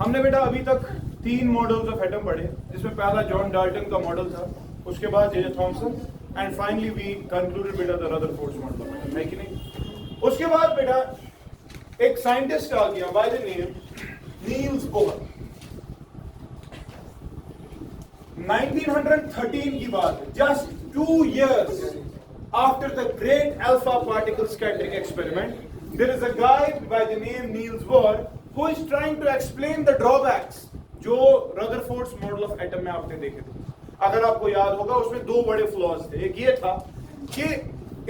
हमने बेटा अभी तक 3 मॉडल्स ऑफ एटम पढ़े, जिसमें पहला जॉन डाल्टन का मॉडल था, उसके बाद J Thomson, and finally we concluded बेटा the Rutherford's model of atom, है कि नहीं? उसके बाद बेटा एक साइंटिस्ट आ गया by the name Niels Bohr. 1913 की बात है, just 2 years after the great alpha particle scattering experiment, there is a guy by the name Niels Bohr who is trying to explain the drawbacks जो Rutherford's model of atom में आपने देखे थे। अगर आपको याद होगा उसमें 2 बड़े फ्लॉज थे। एक ये था कि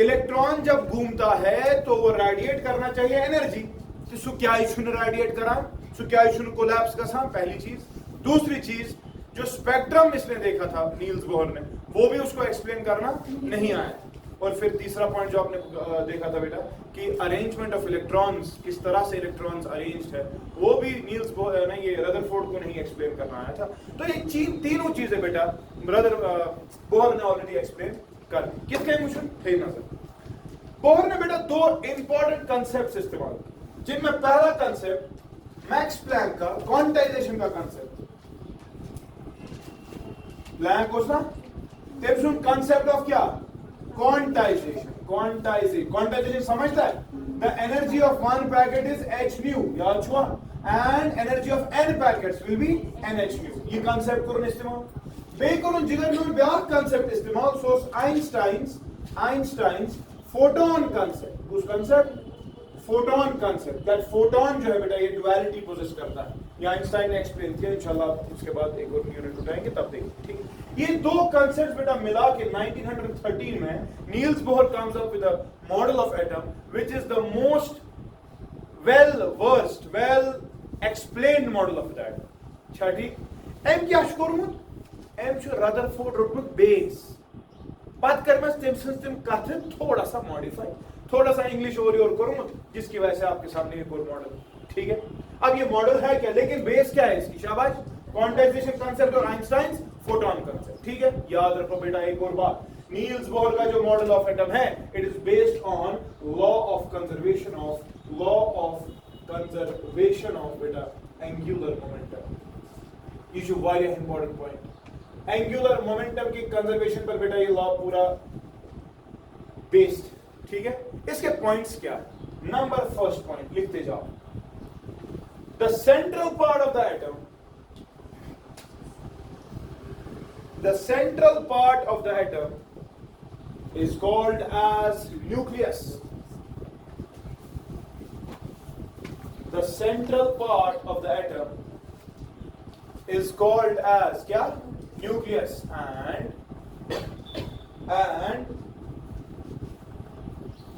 इलेक्ट्रॉन जब घूमता है तो वो रेडिएट करना चाहिए एनर्जी, तो सु क्या इशू रेडिएट करा, सु क्या इशू कोलैप्स का सा, पहली चीज। दूसरी चीज, जो स्पेक्ट्रम इसने देखा था नील्स बोहर ने, वो भी उसको एक्सप्लेन करना नहीं आया। और फिर तीसरा पॉइंट जो आपने देखा था बेटा कि अरेंजमेंट ऑफ इलेक्ट्रॉन्स, किस तरह से इलेक्ट्रॉन्स अरेंज्ड है, वो भी नील्स बोहर नहीं, ये रदरफोर्ड को नहीं एक्सप्लेन करना आया था। तो ये तीनों चीजें बेटा बोहर ने ऑलरेडी एक्सप्लेन कर दी। किसके इमोशन थे नजर। बोहर ने बेटा 2 इंपॉर्टेंट कंसेप्ट इस्तेमाल किए, जिनमें पहला कंसेप्ट मैक्स प्लैंक का क्वांटाइजेशन का कंसेप्ट। प्लैंक उसना कंसेप्ट ऑफ क्या, क्वांटाइजेशन। क्वांटाइजेशन समझता है, the energy of 1 packet is h nu, याद छुआ, and energy of n packets will be nh nu। ये कंसेप्ट करून इस्तेमाल बे करून जिगर में ब्याक कंसेप्ट इस्तेमाल सोस आइंस्टाइन्स फोटोन कंसेप्ट। उस concept photon concept, that photon जो है बेटा ये ड्युअलिटी पोजेस करता है, ये आइंस्टाइन ने एक्सप्लेन किया। इंशाल्लाह उसके बाद एक और यूनिट उठाएंगे तब देखेंगे, ठीक है। ये 2 कंसेप्ट बेटा मिला के 1913 में Niels Bohr comes up with a model of atom which is the most well versed, well explained model of the atom. अच्छा ठीक, एम क्या कोरमुत, एम छु रदरफोर्ड रोटमुत बेस, बात करमस तम कथ थोड़ा सा मॉडिफाई, थोड़ा सा इंग्लिश और कोरमुत, जिसकी वजह से आपके सामने एक और मॉडल, ठीक है। अब ये मॉडल है क्या, लेकिन बेस क्या है इसकी, शाबाश, क्वांटाइजेशन कंसेप्ट और आइंस्टाइन फोटोन कंसेप्ट, ठीक है। याद रखो बेटा एक और बात, नील्स बोहर का जो मॉडल ऑफ एटम है, it is based on law of conservation of बेटा एंगुलर मोमेंटम। ये जो वारिया इंपॉर्टेंट पॉइंट, एंगुलर मोमेंटम की कंजर्वेशन पर बेटा ये लॉ पूरा बेस्ड, ठीक है। इसके पॉइंट्स क्या है, नंबर फर्स्ट पॉइंट लिखते जाओ, the central part of the atom, the central part of the atom is called as nucleus. The central part of the atom is called as क्या, nucleus, and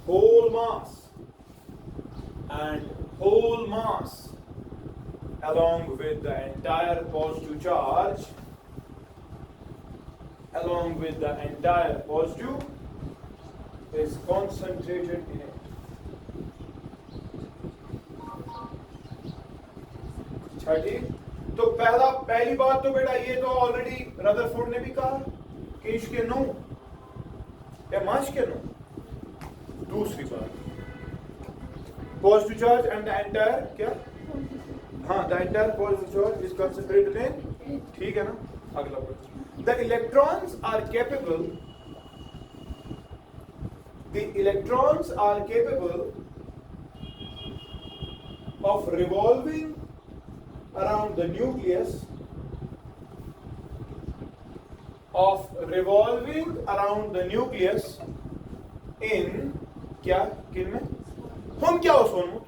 whole mass along with the entire positive charge is concentrated in it. अच्छा ठीक, तो पहली बात तो बेटा ये तो ऑलरेडी रदरफोर्ड ने भी कहा कि इसके नो या माश के नो। दूसरी बात, positive charge and the entire क्या, हाँ, the entire positive charge is concentrated इन, ठीक है ना। अगला question, the electrons are capable of revolving around the nucleus in क्या, किन में, हम क्या उसवोनमुत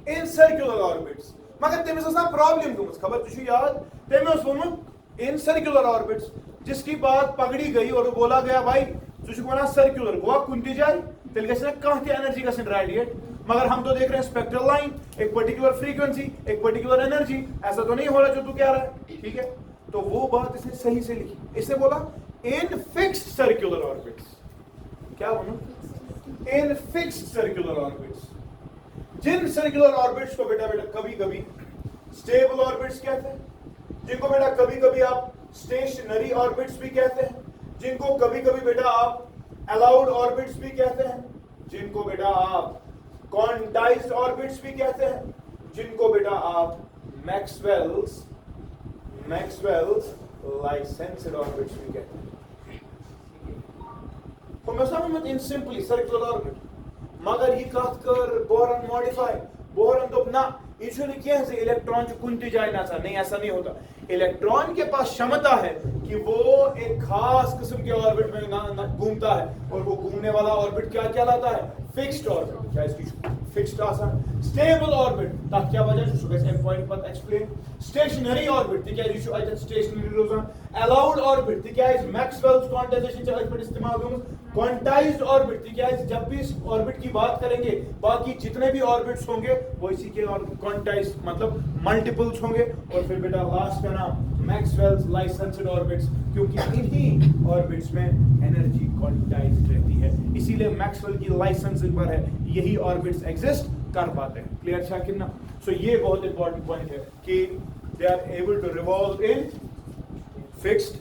in circular orbits, मगर तमिस आसान प्रॉब्लम गुमस, खबर तुझे याद, तमिस वोनमुत in circular orbits, जिसकी बात पकड़ी गई और बोला गया भाई तुझे वना सर्कुलर गोवा कुंती जाए तेल गस कह एनर्जी गसन रेडिएट, मगर हम तो देख रहे हैं स्पेक्ट्रल लाइन, एक पर्टिकुलर फ्रीक्वेंसी, एक पर्टिकुलर एनर्जी, ऐसा तो नहीं हो रहा जो तू कह रहा है, ठीक है। तो वो बात इसने सही से लिखी, इसने बोला इन फिक्स्ड सर्कुलर ऑर्बिट्स, क्या बोलूं, in fixed circular orbits, Jin circular orbits को बेटा कभी कभी स्टेबल ऑर्बिट्स कहते हैं, जिनको बेटा कभी कभी आप स्टेशनरी ऑर्बिट्स भी कहते हैं, जिनको कभी कभी बेटा आप अलाउड ऑर्बिट्स भी कहते हैं, जिनको बेटा आप क्वांटाइज्ड ऑर्बिट्स भी कहते हैं, जिनको बेटा आप Maxwell's licensed orbits we get. From in simply circular orbit. Magar he kath kar boron modify. Boron तो ना इशू नहीं किया है इलेक्ट्रॉन जो कुंती जाए ना सा नहीं ऐसा नहीं होता. इलेक्ट्रॉन के पास क्षमता है कि वो एक खास किस्म के ऑर्बिट में घूमता है और वो घूमने वाला ऑर्बिट क्या कहलाता है? Fixed orbit. क्या इसकी फिक्स्ड आसान स्टेबल ऑर्बिट ताकि क्या वजह है सुबह एम पॉइंट पर एक्सप्लेन. स्टेशनरी ऑर्बिट क्या इशू आइटन स्टेशनरी रोजान. अलाउड ऑर्बिट क्या इस मैक्सवेल्स क्वांटाइजेशन चार्ज पर इस्तेमाल होंगे. क्वांटाइज्ड ऑर्बिट क्या है जब भी इस ऑर्बिट की बात करेंगे बाकी जितने भी ऑर्बिट्स होंगे वो इसी के क्वांटाइज्ड मतलब मल्टीपल्स होंगे. और फिर बेटा लास्ट का नाम मैक्सवेल्स लाइसेंस्ड ऑर्बिट्स क्योंकि इन्हीं ऑर्बिट्स में एनर्जी क्वांटाइज्ड रहती है इसीलिए मैक्सवेल की लाइसेंसिंग पर है यही ऑर्बिट्स एग्जिस्ट कर पाते हैं. क्लियर शाकिर ना. सो ये बहुत इंपॉर्टेंट पॉइंट है कि they are able to revolve in fixed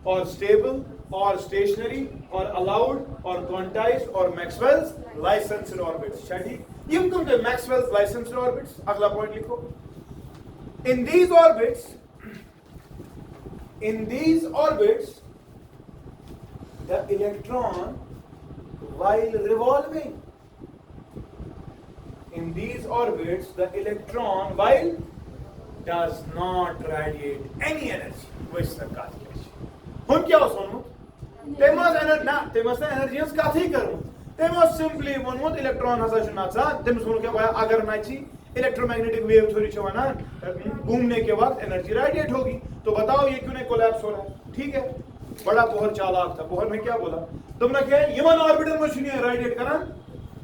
और स्टेबल और स्टेशनरी और अलाउड और क्वांटाइज्ड और मैक्सवेल्स लाइसेंस्ड ऑर्बिट्स. ठीक. यम come to Maxwell's licensed orbits. अगला पॉइंट लिखो. In these orbits, the electron, while revolving, does not radiate any energy. Which the calculation. हम क्या सोनू? तेमस एनर्जी ना तेमस एनर्जी का थी करूँ. तेमस simply वनमुत इलेक्ट्रॉन हसा चुना चा. तेमस वनु क्या बोला अगर ना ची इलेक्ट्रोमैग्नेटिक वेव थ्योरी चवाना घूमने के वक्त एनर्जी रेडिएट होगी. तो बताओ ये क्यों नहीं कोलैप्स हो रहा है? ठीक है. बड़ा बोहर चालाक था. बोहर ने क्या बोला? तुमने क्या यमन ऑर्बिटल मशीन रेडिएट करा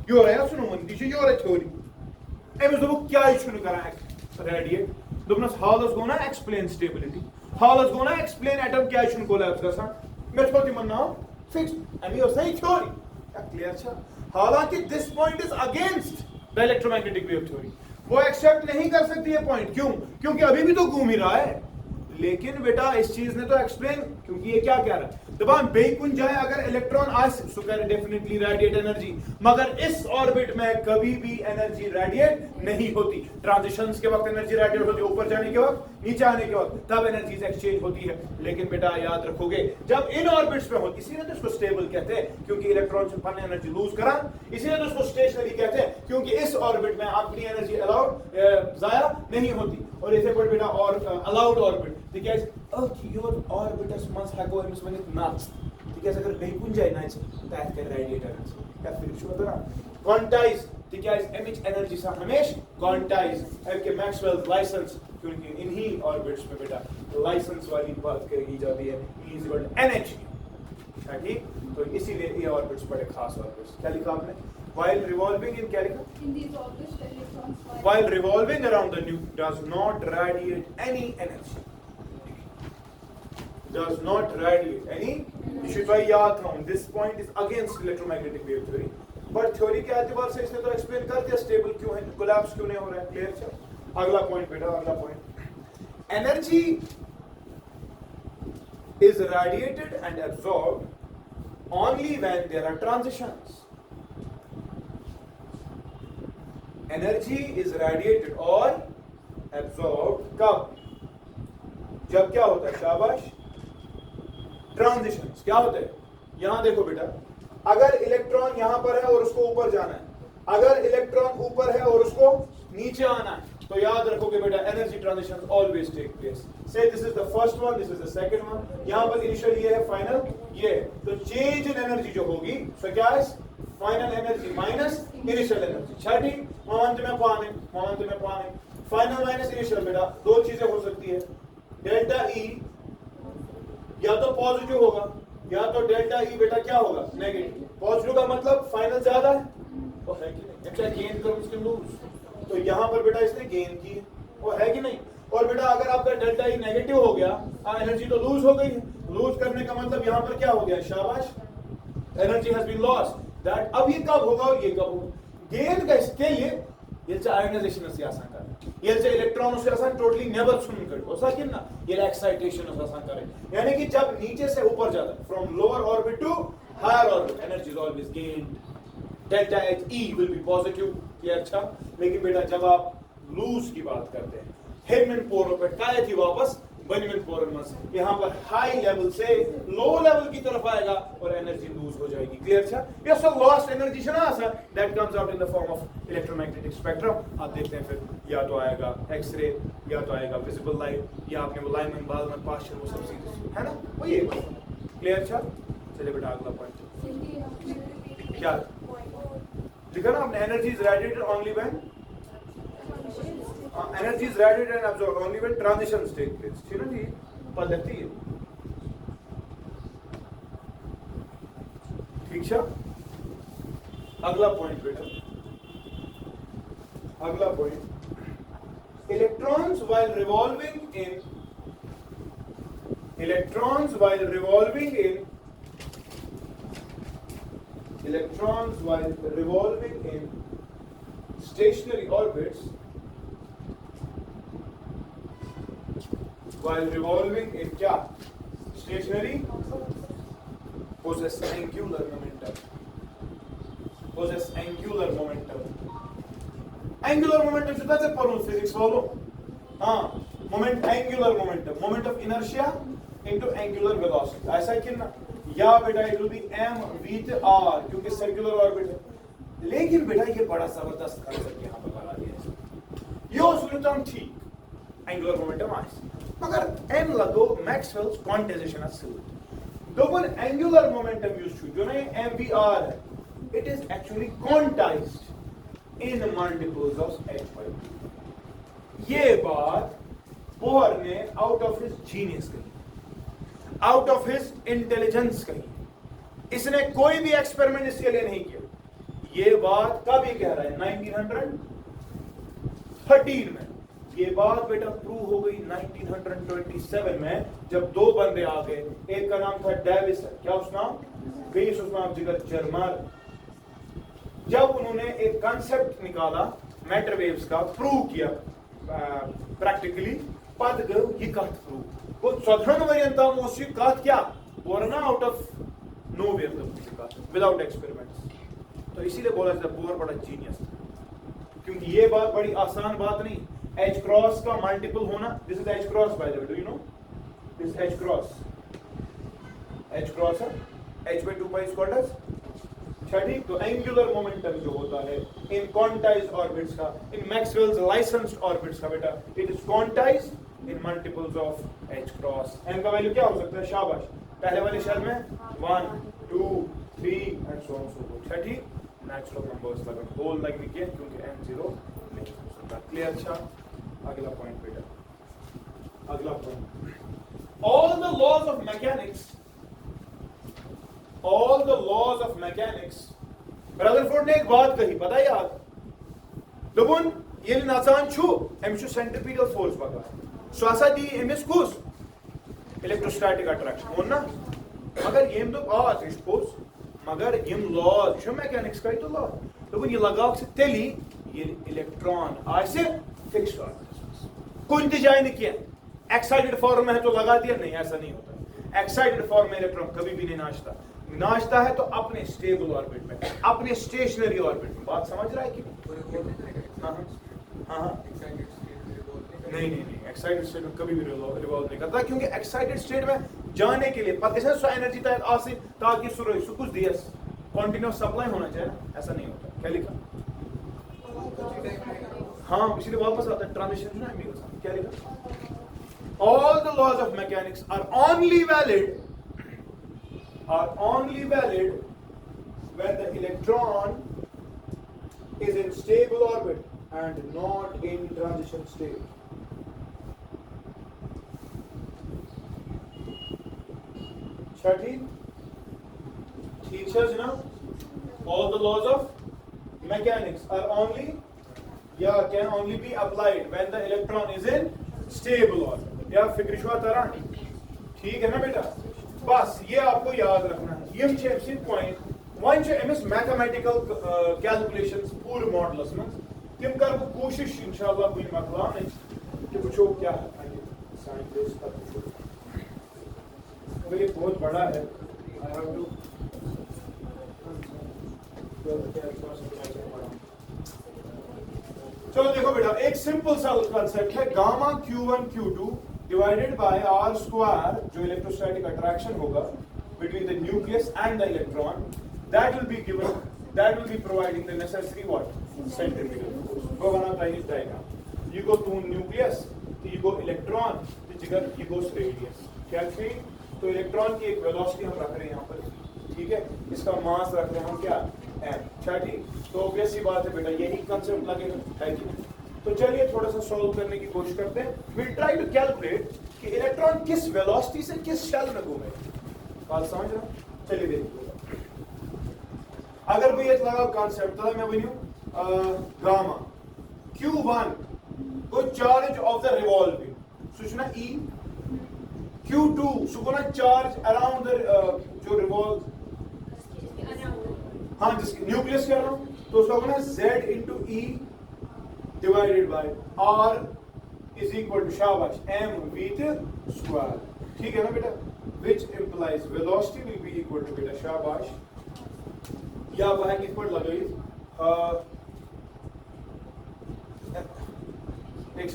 यो रहा सुनो मन दिशे यो रहा थ्योरी एमस दो क्या इशू न करा रेडिएट दोनस हालस गो ना एक्सप्लेन स्टेबिलिटी हालस गो ना एक्सप्लेन एटम क्या इशू कोलैप्स गसा मे छोटी मन ना फिक्स एम यो सही थ्योरी क्लियर छ. हालांकि this point is against the electromagnetic wave theory. वो एक्सेप्ट नहीं कर सकती है पॉइंट. क्यों? क्योंकि अभी भी तो घूम ही रहा है. लेकिन बेटा इस चीज ने तो एक्सप्लेन क्योंकि ये क्या कह रहा है दबान बेकुन जाए अगर इलेक्ट्रॉन आ so can definitely radiate energy मगर इस ऑर्बिट में कभी भी एनर्जी रेडिएट नहीं होती. ट्रांजिशंस के वक्त एनर्जी रेडिएट होती है ऊपर जाने के वक्त नीचे आने के वक्त तब एनर्जीज एक्सचेंज होती है. लेकिन बेटा याद रखोगे जब इन ऑर्बिट्स में होती इसीलिए तो इसको स्टेबल कहते हैं क्योंकि इलेक्ट्रॉन से अपनी एनर्जी लूज करा. इसीलिए तो इसको स्टेशनरी कहते हैं क्योंकि इस ऑर्बिट में अपनी एनर्जी अलाउड जाया नहीं होती. और इसे पर बेटा और अलाउड ऑर्बिट तिकाज योर ऑर्बिटस मस हको एमस वनित नट्स तिकाज अगर बेकुन जाय नाच तैत कर रेडिएटर या फिर छो तो ना क्वांटाइज तिकाज एमएच एनर्जी सा हमेश क्वांटाइज के मैक्सवेल लाइसेंस क्योंकि इन्हीं ऑर्बिट्स में बेटा लाइसेंस वाली बात करी जाती है इज इक्वल टू एनर्जी. ठीक. तो इसीलिए ये ऑर्बिट्स बड़े खास ऑर्बिट्स. क्या लिखा आपने? While revolving in क्या लिखा? In these orbits, the electrons while revolving around the nuke does not radiate any energy. Does not radiate any. You should भाई याद रखो. This point is against electromagnetic wave theory. But theory के एतबार से इसने तो एक्सप्लेन कर दिया स्टेबल क्यों है कोलैप्स क्यों नहीं हो रहा है. क्लियर चल. अगला पॉइंट बेटा अगला point. Energy is radiated and absorbed only when there are transitions. Energy is radiated और एब्सॉर्ब्ड कब? जब क्या होता है? शाबाश. ट्रांजिशंस. क्या होते हैं? यहां देखो बेटा अगर इलेक्ट्रॉन यहां पर है और उसको ऊपर जाना है अगर इलेक्ट्रॉन ऊपर है और उसको नीचे आना है तो याद रखोगे बेटा energy transitions always take place. Say this is the first one this is the second one. यहां पर इनिशियल ये है फाइनल ये है. तो चेंज इन एनर्जी जो होगी सो क्या है? Final energy minus initial energy. छठी मोमेंट में पाने फाइनल माइनस इनिशियल बेटा दो चीजें हो सकती है. डेल्टा ई या तो पॉजिटिव होगा या तो डेल्टा ई बेटा क्या होगा? नेगेटिव. पॉजिटिव का मतलब फाइनल ज्यादा है तो है कि नहीं. अच्छा गेन करो उसके लूज. तो यहां पर बेटा इसने गेन की वो है कि नहीं. और बेटा अगर आपका डेल्टा ई नेगेटिव हो गया एनर्जी तो लूज हो गई. लूज करने का मतलब यहां पर क्या हो गया? शाबाश. Energy has been lost. That अब ये कब होगा और ये कब होगा? गेन का इसके लिए याचे आयोनाइजेशन से आसान कर याचे इलेक्ट्रॉन से आसान टोटली नेवर सुन कर हो सके ना ये एक्साइटेशन से आसान करे. यानी कि जब नीचे से ऊपर जाता है from lower orbit to higher orbit energy is always gained. Delta H E will be positive. ये अच्छा. लेकिन बेटा जब आप लूज की बात करते हैं हेमिन पोरों पे काय थी वापस बनिमिन पोरन मस यहाँ पर हाई लेवल से लो लेवल की तरफ आएगा और एनर्जी लूज हो जाएगी क्लियर छा ये सब लॉस्ट एनर्जी छना आसा that comes out in the form of electromagnetic spectrum आप देखते हैं फिर या तो आएगा एक्सरे या तो आएगा विजिबल लाइट या आपने वो लाइमन बालमन पास्चर वो सब चीजें है ना वो ये क्लियर छा चलिए बेटा अगला पॉइंट क्या लिखा ना आपने energy is radiated only when energy is radiated and absorbed only when transitions take place. ठीक है जी पद्धति है ठीक है अगला पॉइंट बेटा अगला point electrons while revolving in stationary orbits while revolving in क्या stationary possess angular momentum शुद्धा से पढ़ो फिजिक्स वालों हाँ angular moment of inertia into angular velocity ऐसा कि ना या बेटा it will be m v r क्योंकि circular orbit है लेकिन बेटा ये बड़ा जबरदस्त कंसेप्ट यहाँ पर लगा दिया है यो सुनता हूँ ठीक angular momentum आए मगर n लगो मैक्सवेल्स क्वांटाइजेशन असली double angular momentum used to जो ना mvr है it is actually quantized in multiples of h by 2 ये बात बोहर ने out of his genius कही out of his intelligence कही इसने कोई भी एक्सपेरिमेंट इसके लिए नहीं किया ये बात कब ये कह रहा है 1913 में ये बात बेटा प्रूव हो गई 1927 में जब दो बंदे आ गए एक का नाम था डेविस क्या उसका नाम जिगर जर्मर जब उन्होंने एक कॉन्सेप्ट निकाला मैटर वेव्स का प्रूव किया प्रैक्टिकली पद गयो ये कथ प्रूव वो साधारण वरियंता मोसी कथ क्या बोरना out of nowhere without experiments तो इसीलिए बोला जाता बोर बड़ा जीनियस क्योंकि ये बात बड़ी आसान बात नहीं H cross का मल्टीपल होना this is H cross by the way do you know this H cross है H by 2 pi is called as ठीक तो एंगुलर मोमेंटम जो होता है इन क्वांटाइज्ड ऑर्बिट्स का इन मैक्सवेल्स लाइसेंस्ड ऑर्बिट्स का बेटा it is quantized in multiples of H cross n का वैल्यू क्या हो सकता है शाबाश पहले वाले शेल में 1 2 3 and so on so fourth ठीक नेचुरल नंबर्स लगा होल लगने के क्योंकि n 0 नहीं हो सकता क्लियर अच्छा अगला पॉइंट बेटा अगला point all the laws of mechanics Rutherford ने एक बात कही पता है यार दोबुन ये नासान छु एमशु सेंट्रीपिटल फोर्स बगा स्वासा दी एमएस कुस इलेक्ट्रोस्टैटिक अट्रैक्शन हो ना मगर येम दो आज इस फोर्स मगर येम लॉज छु मैकेनिक्स का ही तो लॉ दोबुन ये लगाव से तेली ये इलेक्ट्रॉन ऐसे फिक्स्ड ऑर्बिट कोई इंतजार नहीं किया एक्साइटेड फॉर्म में है तो लगा दिया नहीं ऐसा नहीं होता एक्साइटेड फॉर्म में इलेक्ट्रॉन कभी भी नहीं नाचता है तो अपने स्टेबल ऑर्बिट में अपने स्टेशनरी ऑर्बिट में बात समझ रहा है कि हाँ नहीं एक्साइटेड स्टेट में कभी भी रिवॉल्व नहीं करता क्योंकि एक्साइटेड स्टेट में जाने के लिए पता सो एनर्जी तक आसे ताकि सो कुछ दिया कंटिन्यूअस सप्लाई होना चाहिए ना ऐसा नहीं होता क्या लिखा हाँ इसलिए वापस आता है ट्रांजिशन ना क्या लिखा all the laws of mechanics are only valid when the electron is in stable orbit and not in transition state. ठीक है जनाब all the laws of mechanics are only can only be applied when the electron is in stable orbit या फिक्रिशवा तरह ठीक है ना बेटा बस ये आपको याद रखना है ये छे पॉइंट वन छे एमएस मैथमेटिकल कैलकुलेशंस पूरे मॉडल्स में तिम कर वो कोशिश इंशाल्लाह बुन मकलाम कि वुचो क्या है साइंटिस्ट का ये बहुत बड़ा है आई हैव टू चलो देखो बेटा, एक सिंपल सा कंसेप्ट है, gamma Q1 Q2 divided by R square, जो इलेक्ट्रोस्टैटिक अट्रैक्शन होगा between the nucleus and the electron, that will be given, that will be providing the necessary what? Centrifugal force. Go on a this diagram. You go to nucleus, you go electron, you go radius. क्या ठीक? तो electron की एक velocity हम रख रहे हैं यहाँ पर, ठीक है? इसका मास रख रहे हैं हम क्या? m. अच्छा ठीक? तो ऑब्वियस सी बात है बेटा, यही कंसेप्ट लगेगा, है कि नहीं? तो चलिए थोड़ा सा सॉल्व करने की कोशिश करते हैं. We'll try to calculate कि इलेक्ट्रॉन किस वेलोसिटी से किस शेल में घूमे. बात समझ रहे हो? चलिए देखिए. अगर मैं ये लगाओ कंसेप्ट, तो मैं बनूं गामा Q1 को चार्ज ऑफ द रिवॉल्विंग, सूचना E. Q2 सुकुना चार्ज अराउंड द जो रिवॉल्व, हाँ जिसके न्यूक्लियस के अराउंड, तो उसका होगा ना Z into E divided by R is equal to शाबाश m v स्क्वायर. ठीक है ना बेटा? which implies velocity will be equal to बेटा शाबाश, या वह किस पर लगाइए नेक्स्ट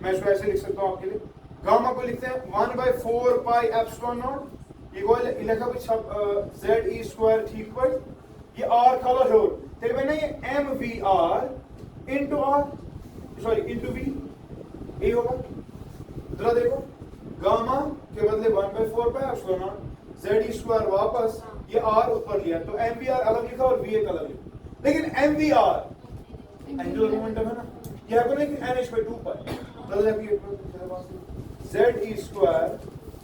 मैं इसको ऐसे लिख सकता हूँ आपके लिए. गामा को लिखते हैं 1/4 पाई एप्सिलॉन नॉट इक्वल लिखा भी सब z e स्क्वायर ठीक पर ये r खाला हो तेरे में नहीं m v r into r sorry into v ये होगा. जरा देखो, गामा के बदले 1/4 pi epsilon not z e square वापस ये r ऊपर लिया तो m v r अलग लिखा और v एक अलग लिखा, लेकिन m v r angular momentum है ना, ये है नहीं कि nh/2 पाई बदल जाएगी Z e square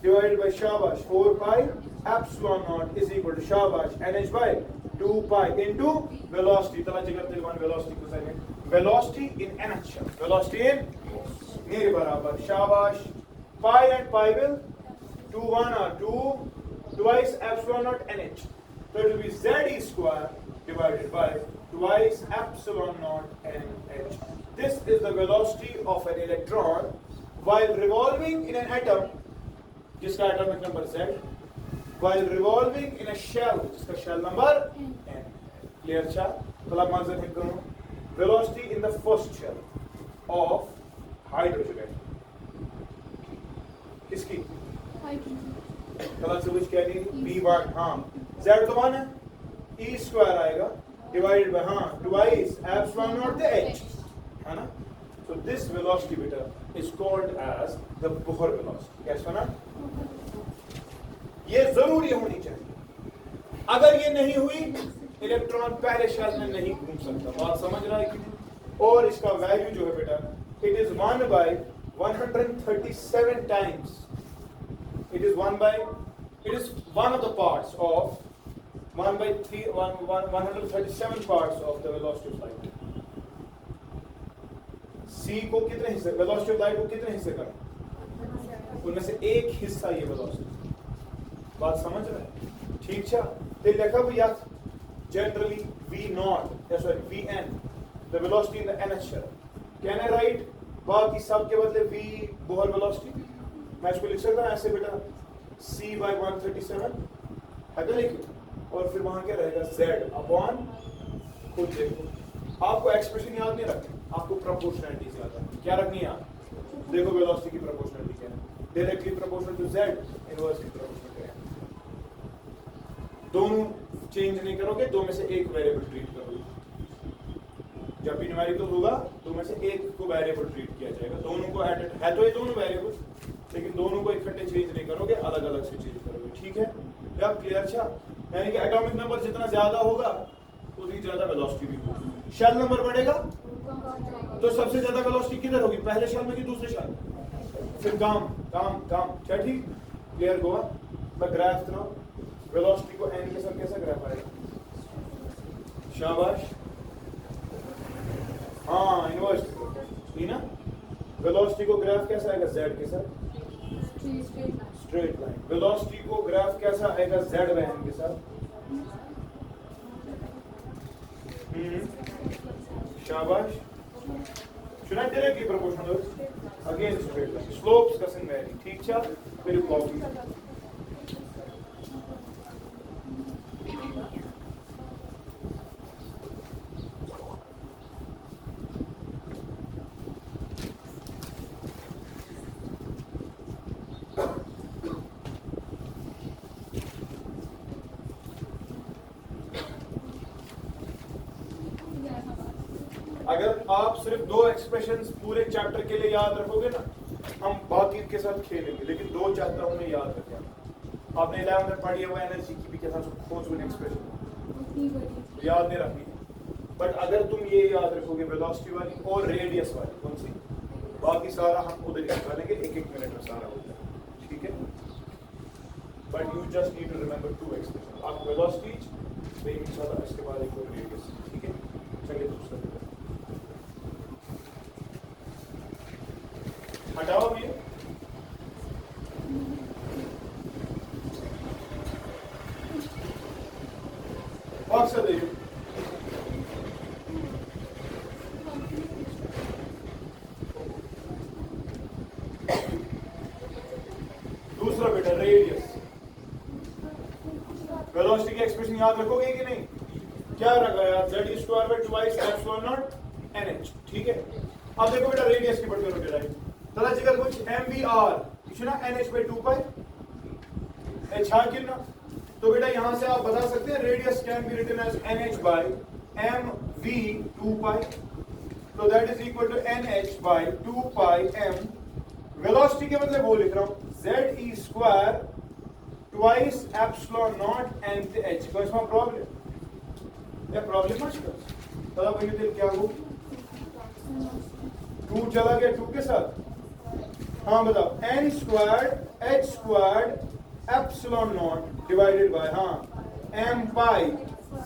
divided by shabash 4 pi epsilon naught is equal to shabash nh by 2 pi into velocity. तला जगह ते वन velocity को सही velocity in nh, velocity in मेरे बराबर shabash pi and pi will 2 1 are 2 twice epsilon naught nh, so it will be Z e square divided by twice epsilon naught nh. This is the velocity of an electron while revolving in an atom जिसका atomic number Z, while revolving in a shell जिसका shell number n. Clear cha? तो अब marks लिख करो. Velocity in the first shell of hydrogen atom किसकी? Colour से कुछ क्या नहीं V1, हाँ Z तो वन है, E स्क्वायर आएगा divided by हाँ twice epsilon naught the h, है ना? So this velocity beta is called as the Bohr velocity. क्या सुना? ये जरूरी होनी चाहिए. अगर ये नहीं हुई, इलेक्ट्रॉन पहले शेल में नहीं घूम सकता. बात समझ रहा है कि? और इसका वैल्यू जो है बेटा, it is 1/137 times. It is one of the parts of 1/137 parts of the velocity of light. C को कितने हिस्से, वेलोसिटी ऑफ लाइट को कितने हिस्से करें? उनमें से एक हिस्सा ये वेलोसिटी. बात समझ रहे हैं? ठीक है. तो लिखा भी यार जनरली v0 या sorry vn the velocity in the nth shell. Can I write बाकी सब के बदले v बोहर वेलोसिटी? मैं इसको लिख सकता हूँ ऐसे बेटा c/137 है तो लिखिए, और फिर वहां क्या रहेगा z अपॉन, खुद देखो. आपको एक्सप्रेशन याद नहीं रखना, आपको प्रोपोर्शनैलिटी से आता है. क्या रखनी है आप? देखो वेलोसिटी की प्रोपोर्शनैलिटी क्या है, directly proportional to z, inversely proportional क्या है. दोनों चेंज नहीं करोगे, दो में से एक वेरिएबल ट्रीट करोगे. जब भी न्यूमेरिकल होगा दो में से एक को वेरिएबल ट्रीट किया जाएगा. दोनों को है तो ये दोनों वेरिएबल, लेकिन दोनों को इकट्ठे चेंज नहीं करोगे, अलग अलग से चेंज करोगे. ठीक है, क्या क्लियर? अच्छा, यानी कि एटॉमिक नंबर जितना ज्यादा होगा उतनी ज्यादा वेलोसिटी भी होगी. शेल नंबर बढ़ेगा तो सबसे ज्यादा वेलोसिटी किधर होगी, पहले शेल में कि दूसरे शेल? फिर काम. क्या ठीक? क्लियर हुआ? मैं ग्राफ बनाऊं, वेलोसिटी को n के साथ कैसा ग्राफ आएगा? शाबाश, हाँ इनवर्स, ठीक ना? वेलोसिटी को ग्राफ कैसा आएगा? z के साथ स्ट्रेट लाइन. वेलोसिटी को ग्राफ कैसा आएगा? z व n के साथ. शाबाश. Should I directly proportional? Again straight line. Slopes doesn't vary. ठीक है, very copy. सिर्फ दो एक्सप्रेशंस पूरे चैप्टर के लिए याद रखोगे ना, हम बाकी के साथ खेलेंगे, लेकिन दो चैप्टर हमें याद रखें। आपने 11 में पढ़ी हुआ एनर्जी की भी कैसा खोज हुई एक्सप्रेशन याद नहीं रखनी है, बट अगर तुम ये याद रखोगे वेलोसिटी वाली और रेडियस वाली कौन सी, बाकी सारा हम उधर ही निकालेंगे, एक एक मिनट में सारा हो जाएगा, ठीक है। But you just need to remember two expression, आप वेलोसिटी तो इंशाल्लाह इसके बाद एक और रेडियस, ठीक है। चलिए दूसरा हटाओ ये, मकसद है दूसरा बेटा रेडियस। वेलोसिटी की एक्सप्रेशन याद रखोगे कि नहीं, क्या रखा है, z square by twice epsilon naught nh, ठीक है। अब देखो बेटा रेडियस की बढ़कर होके राइट तला जिगर कुछ mvr इशू ना nh by 2 पाई h हा कितना, तो बेटा यहां से आप बता सकते हैं radius can be written as nh by mv 2 pi, तो that is equal to nh by 2 pi m। Velocity के बदले वो लिख रहा हूं z square twice epsilon naught nh। कोई इसमें प्रॉब्लम या प्रॉब्लम मत कर, तब भाई दिल क्या हो 2 चला गया 2 के साथ, हाँ बताओ n squared h squared epsilon naught divided by हाँ m pi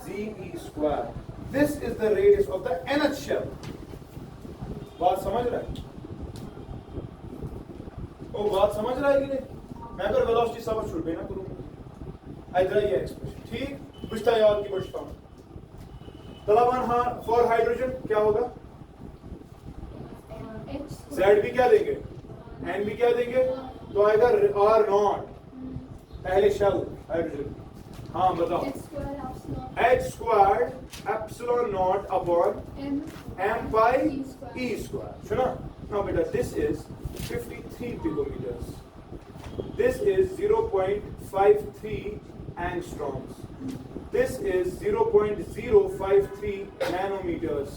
ze square, this is the radius of the nth shell. बात समझ रहा है, ओ बात समझ रहा है कि नहीं, मैं अगर वेलोसिटी सब छूट ना करूंगा इधर ये एक्सप्रेशन, ठीक बुझता याद की बचता हूं। तलाबान हाँ फॉर हाइड्रोजन क्या होगा, Z भी क्या देंगे N भी क्या देंगे, तो आएगा R नॉट पहले शेल हाइड्रोजन, हाँ बताओ h squared epsilon not upon m by e square, सुना ना बेटा, this is 53 picometers, this is 0.53 angstroms, this is 0.053 nanometers,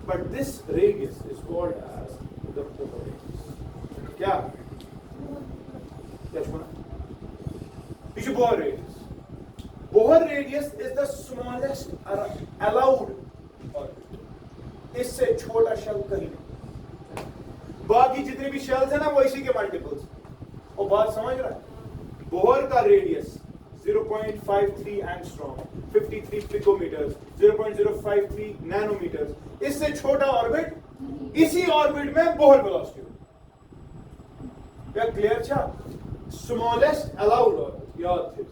but this radius is called as the Bohr radius. क्या सुना, this is Bohr radius. Bohr radius is the smallest allowed orbit, इससे छोटा shell कहीं नहीं, बाकी जितने भी शेल्स है ना वो इसी के मल्टीपल्स। और बात समझ रहा है, बोहर का रेडियस 0.53 एंगस्ट्रॉम 53 पिकोमीटर्स 0.053 नैनोमीटर्स, इससे छोटा ऑर्बिट, इसी ऑर्बिट में बोहर वेलोसिटी। क्या क्लियर था, स्मॉलेस्ट अलाउड ऑर्बिट याद थे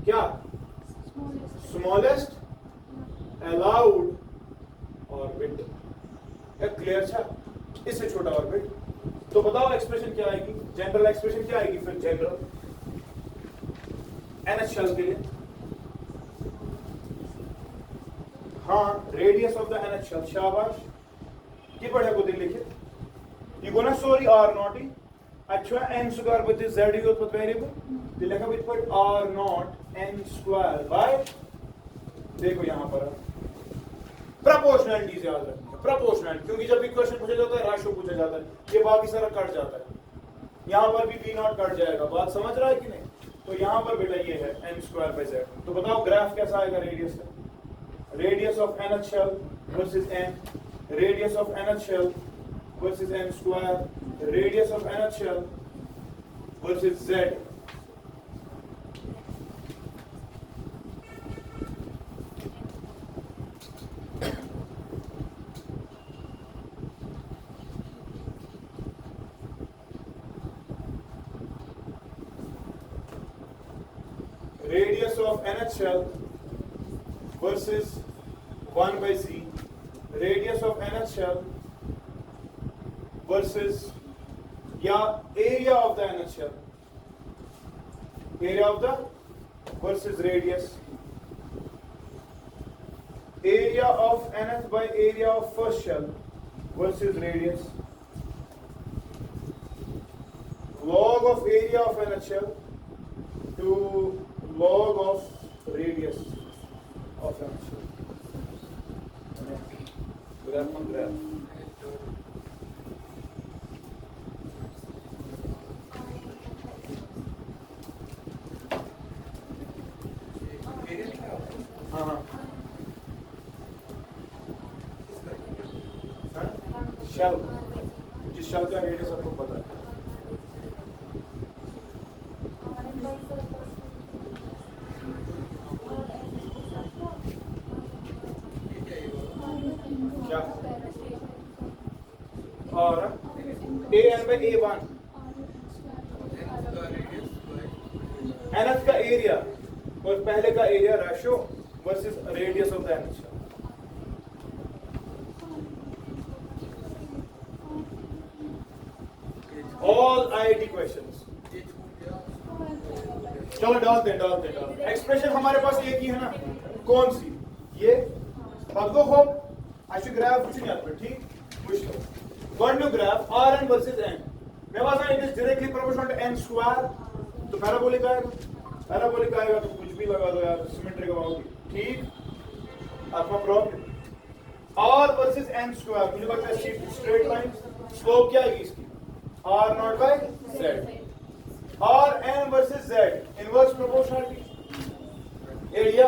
क्या, स्मॉलेस्ट अलाउड ऑर्बिट, क्या क्लियर था, इससे छोटा ऑर्बिट। तो बताओ एक्सप्रेशन क्या आएगी, जनरल एक्सप्रेशन क्या आएगी फिर, जनरल NH शेल के लिए, हाँ radius of the NH shell, शाबाश की पढ़े को दिल लिखे ये को ना सॉरी R नॉट ही अच्छा n स्क्वायर बचे z ही उत्पत्त वेरिएबल दिल लिखा with point R not n square by, देखो यहां पर प्रोपोर्शनलिटी याद रखनी है, प्रोपोर्शनल, क्योंकि जब भी क्वेश्चन पूछा जाता है रेशियो पूछा जाता है, ये बाकी सारा कट जाता है, यहां पर भी v नॉट कट जाएगा, बात समझ रहा है कि नहीं। तो यहां पर बेटा ये है n स्क्वायर बाय z, तो बताओ ग्राफ कैसा आएगा रेडियस का, radius of nth shell versus n, radius of nth shell versus n square, radius of nth shell versus z, radius of nth shell versus 1 by z, radius of nth shell versus या area of the nth shell, area of the versus radius, area of nth by area of first shell versus radius, log of area of nth shell to log of radius of nth shell, graph on graph हाँ हाँ shell जिस shell का radius आपको पता है क्या और A N by A one NH का एरिया और पहले का area ratio versus radius of the NH all IIT questions चलो डालते हैं एक्सप्रेशन हमारे पास एक ही है ना कौन सी ये पगो हो अच्छे ग्राफ कुछ नहीं आता ठीक कुछ तो गॉड graph R N versus N मेरे पास it is directly proportional to N square तो पैराबोलिक आएगा तो कुछ भी लगा दो यार सिमेट्रिक होगी ठीक आपका problem R versus N square मुझे लगता है स्ट्रेट लाइन स्लोप क्या आएगी इसकी R naught by Z R N versus Z inverse proportionality area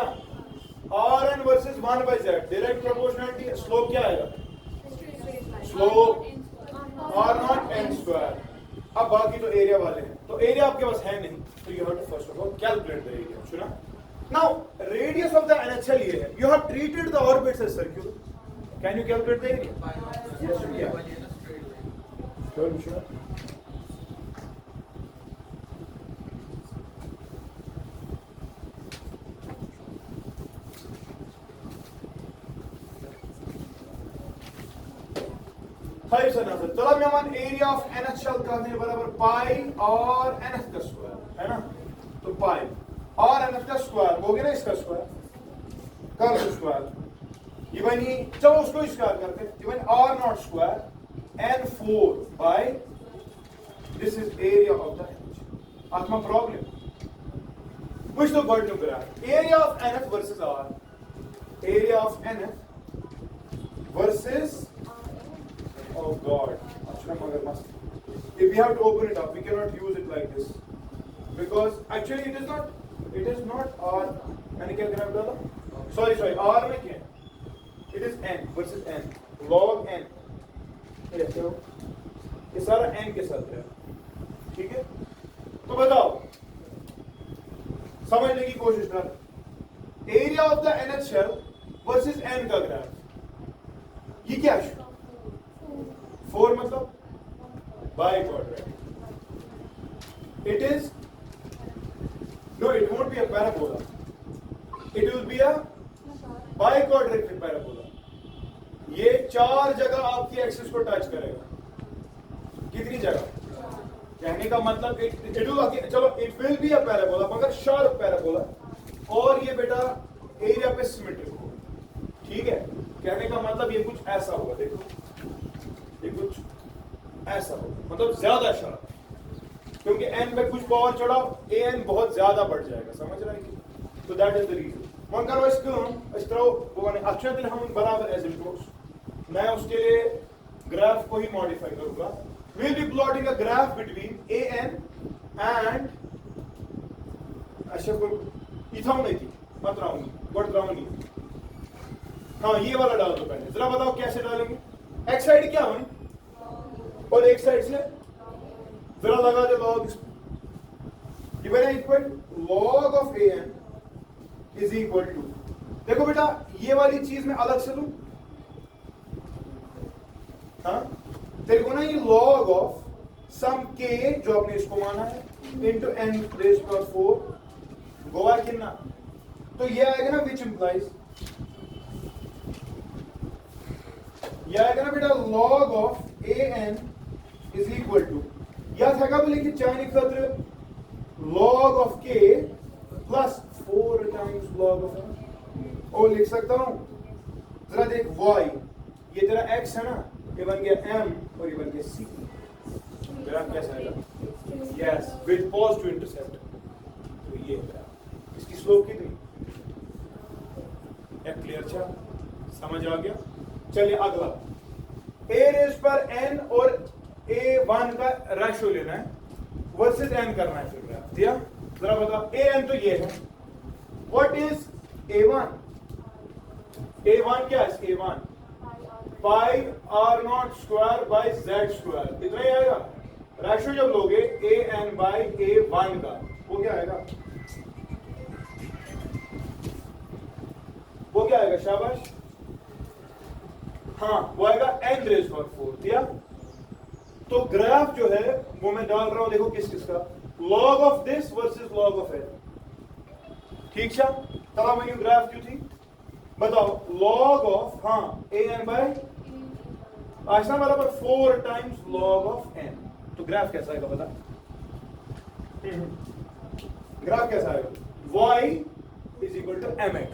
R N versus 1 by Z direct proportionality slope क्या आएगा slope R naught N square अब बाकी तो एरिया वाले हैं तो एरिया आपके पास है नहीं तो you have to first of all calculate the area सुना now radius of the NHL ये है you have treated the orbits as circular can you calculate the area yes yeah sure hi sir Nazar चलो मैं मान area of NHL का है बराबर पाई और एनएच का स्क्वायर है ना तो पाई और एनएच का स्क्वायर हो गया ना इसका स्क्वायर कर दो स्क्वायर ये बनी चलो उसको स्क्वायर करते हैं even R naught square n4 by this is area of the NH ask my problem which the God to graph area of NF versus R area of NF versus oh God if we have to open it up we cannot use it like this because actually it is not R मैंने क्या graph डाला sorry R में क्या it is N versus N log N ये सारा n के साथ है ठीक है तो बताओ समझने की कोशिश कर area of the NHL versus n का ग्राफ ये क्या है 4 मतलब biquadratic it is no it won't be a parabola it will be a biquadratic parabola ये 4 जगह आपकी एक्सिस को टच करेगा कितनी जगह कहने का मतलब चलो it will be a parabola मगर शार्प पैराबोला और ये बेटा एरिया पे सिमेट्रिक होगा ठीक है कहने का मतलब ये कुछ ऐसा होगा देखो ये कुछ ऐसा होगा मतलब ज्यादा शार्प क्योंकि एन पे कुछ पावर चढ़ाओ ए एन बहुत ज्यादा बढ़ जाएगा समझ रहे हैं तो that is the reason one करो इसको वो अच्छा दिन हम बराबर एज इट मैं उसके लिए ग्राफ को ही मॉडिफाई करूंगा will be plotting a graph between A N and अच्छा कोई इथाऊ नहीं थी मत राऊंगी बढ़ राऊंगी हाँ ये वाला डाल दो पहले जरा बताओ कैसे डालेंगे एक साइड क्या होनी और एक साइड से जरा लगा दे लॉग ये बना equal log of A N is equal to देखो बेटा ये वाली चीज मैं अलग से लूं हाँ तेरे को ना ये लॉग ऑफ सम के जो आपने इसको माना है into n rays power 4 Goa कितना तो ये आएगा ना विच इंप्लाइज ये आएगा ना बेटा log of A N is equal to या था बोले कि चाइनी खतर log of K plus 4 times log of और लिख सकता हूं जरा देख y ये तेरा x है ना ये बन गया m और ये बन गया c ग्राफ कैसा आएगा यस विद पॉजिटिव इंटरसेप्ट तो ये ग्राफ इसकी स्लोप कितनी है क्लियर अच्छा समझ आ गया चलिए अगला, a रेज पर n और a1 का रेशो लेना है वर्सेस n करना है। फिर ग्राफ दिया, जरा बताओ an तो ये है, व्हाट इज a1? a1 क्या है? a1 pi R naught square by Z square, इतना ही आएगा। रेशो जब लोगे an बाई a1 का, वो क्या आएगा? वो क्या आएगा? शाबाश, हाँ वो आएगा n रेज पर 4 दिया। तो ग्राफ जो है वो मैं डाल रहा हूं, देखो किस किस का, log of this versus log of n। ठीक है, तब मैंने ग्राफ क्यों थी बताओ, लॉग ऑफ हाँ an बाय आशना बराबर 4 टाइम्स लॉग ऑफ n। तो ग्राफ कैसा आएगा बता, ग्राफ कैसा आएगा? y is equal to mx।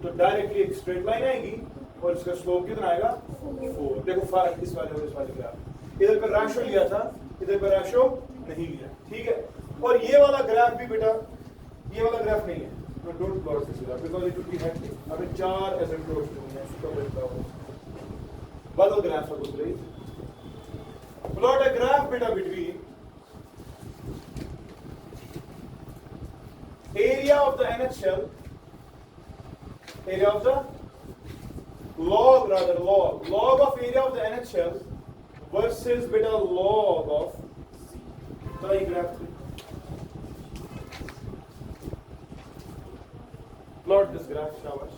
तो डायरेक्टली एक स्ट्रेट लाइन आएगी और इसका स्लोप कितना आएगा? 4। देखो फर्क इस वाले और इस वाले ग्राफ, इधर पर रेशो लिया था, इधर पर रेशो नहीं लिया। ठीक है, और ये वाला ग्राफ भी बेटा, ये वाला ग्राफ नहीं है, तो don't plot this graph because it will B hectic. हमें 4 एसिम्पटोट्स ढूंढने हैं, उसको बेटा हो बदल ग्राफ सब कुछ रही। प्लॉट अ ग्राफ बेटा between area of the nth shell, area of the log rather log of area of the nth shell versus beta log of c। तो ये ग्राफ प्लॉट दिस ग्राफ, शाबाश।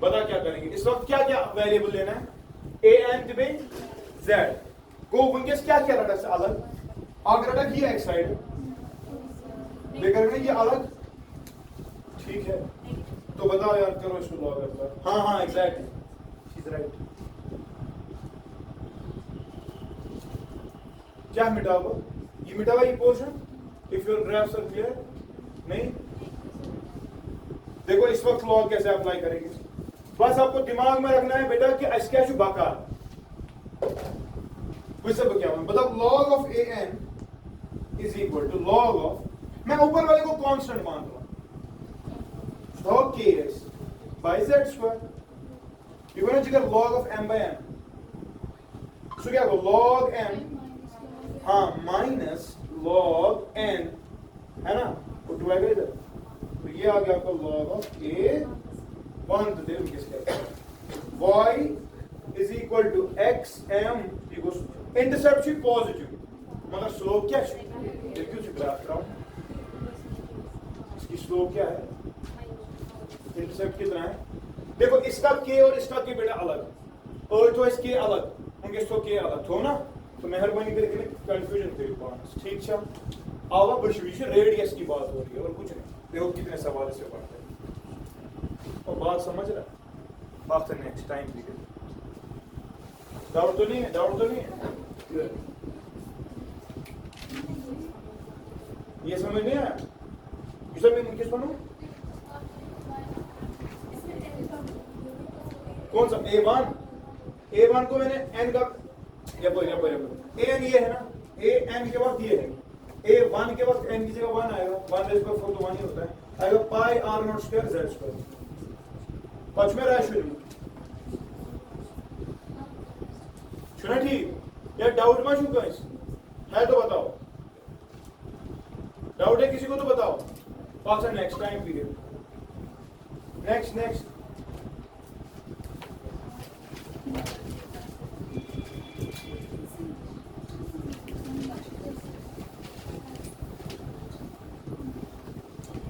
बता क्या करेंगे इस वक्त, क्या क्या वेरिएबल लेना है? a and b z को वंकेस क्या क्या रटा से अलग, अगर रटा किया एक साइड लेकर ये अलग। ठीक है, तो बताओ यार, करो इसको लॉग अप। हाँ हाँ एग्जैक्टली, शी इज राइट। क्या मिटाओ? ये मिटावा ये portion, if your graphs are clear. नहीं, देखो इस वक्त लॉग कैसे अप्लाई करेंगे, बस आपको दिमाग में रखना है बेटा कि इसका जो बाका क्या मतलब log of an is equal to log of, मैं ऊपर वाले को कांस्टेंट मान रहा हूं, ks by z square. You gonna जिगर log of m by n, so क्या हो लॉग m हाँ माइनस लॉग n है ना, वो 2 आएगा इधर, तो ये आ गया आपका लॉग ऑफ a1। तो देखो किसका y is equal to xm equals intercept positive, मगर स्लोप क्या है? क्यों से ग्राफ कराऊं, इसकी स्लोप क्या है? इंटरसेप्ट कितना है? देखो इसका k और इसका k बेटा अलग, और तो इसके अलग होंगे, इसको k अलग हो ना, तो मेहरबानी करके कंफ्यूजन करिए पास। ठीक है, आवा बशवीश रेडियस की बात हो रही है और कुछ नहीं। देखो कितने सवाल से पढ़ते हैं और बात समझ रहा है। बात नेक्स्ट टाइम पीरियड, डाउट तो नहीं है? डाउट तो नहीं है? ये समझ नहीं आया? यूसुफ मैं किस बनूं? कौन सा a1? a1 को मैंने n का an ये है ना, an के वक्त ये है, a1 के वक्त n की जगह 1 आएगा, 1 रेज़ पर 4 तो 1 ही होता है, आएगा पाई r not square z square. पांच में रेशो सुना ठीक या डाउट में छू गाइस है तो बताओ, डाउट है किसी को तो बताओ। पास नेक्स्ट टाइम पीरियड, नेक्स्ट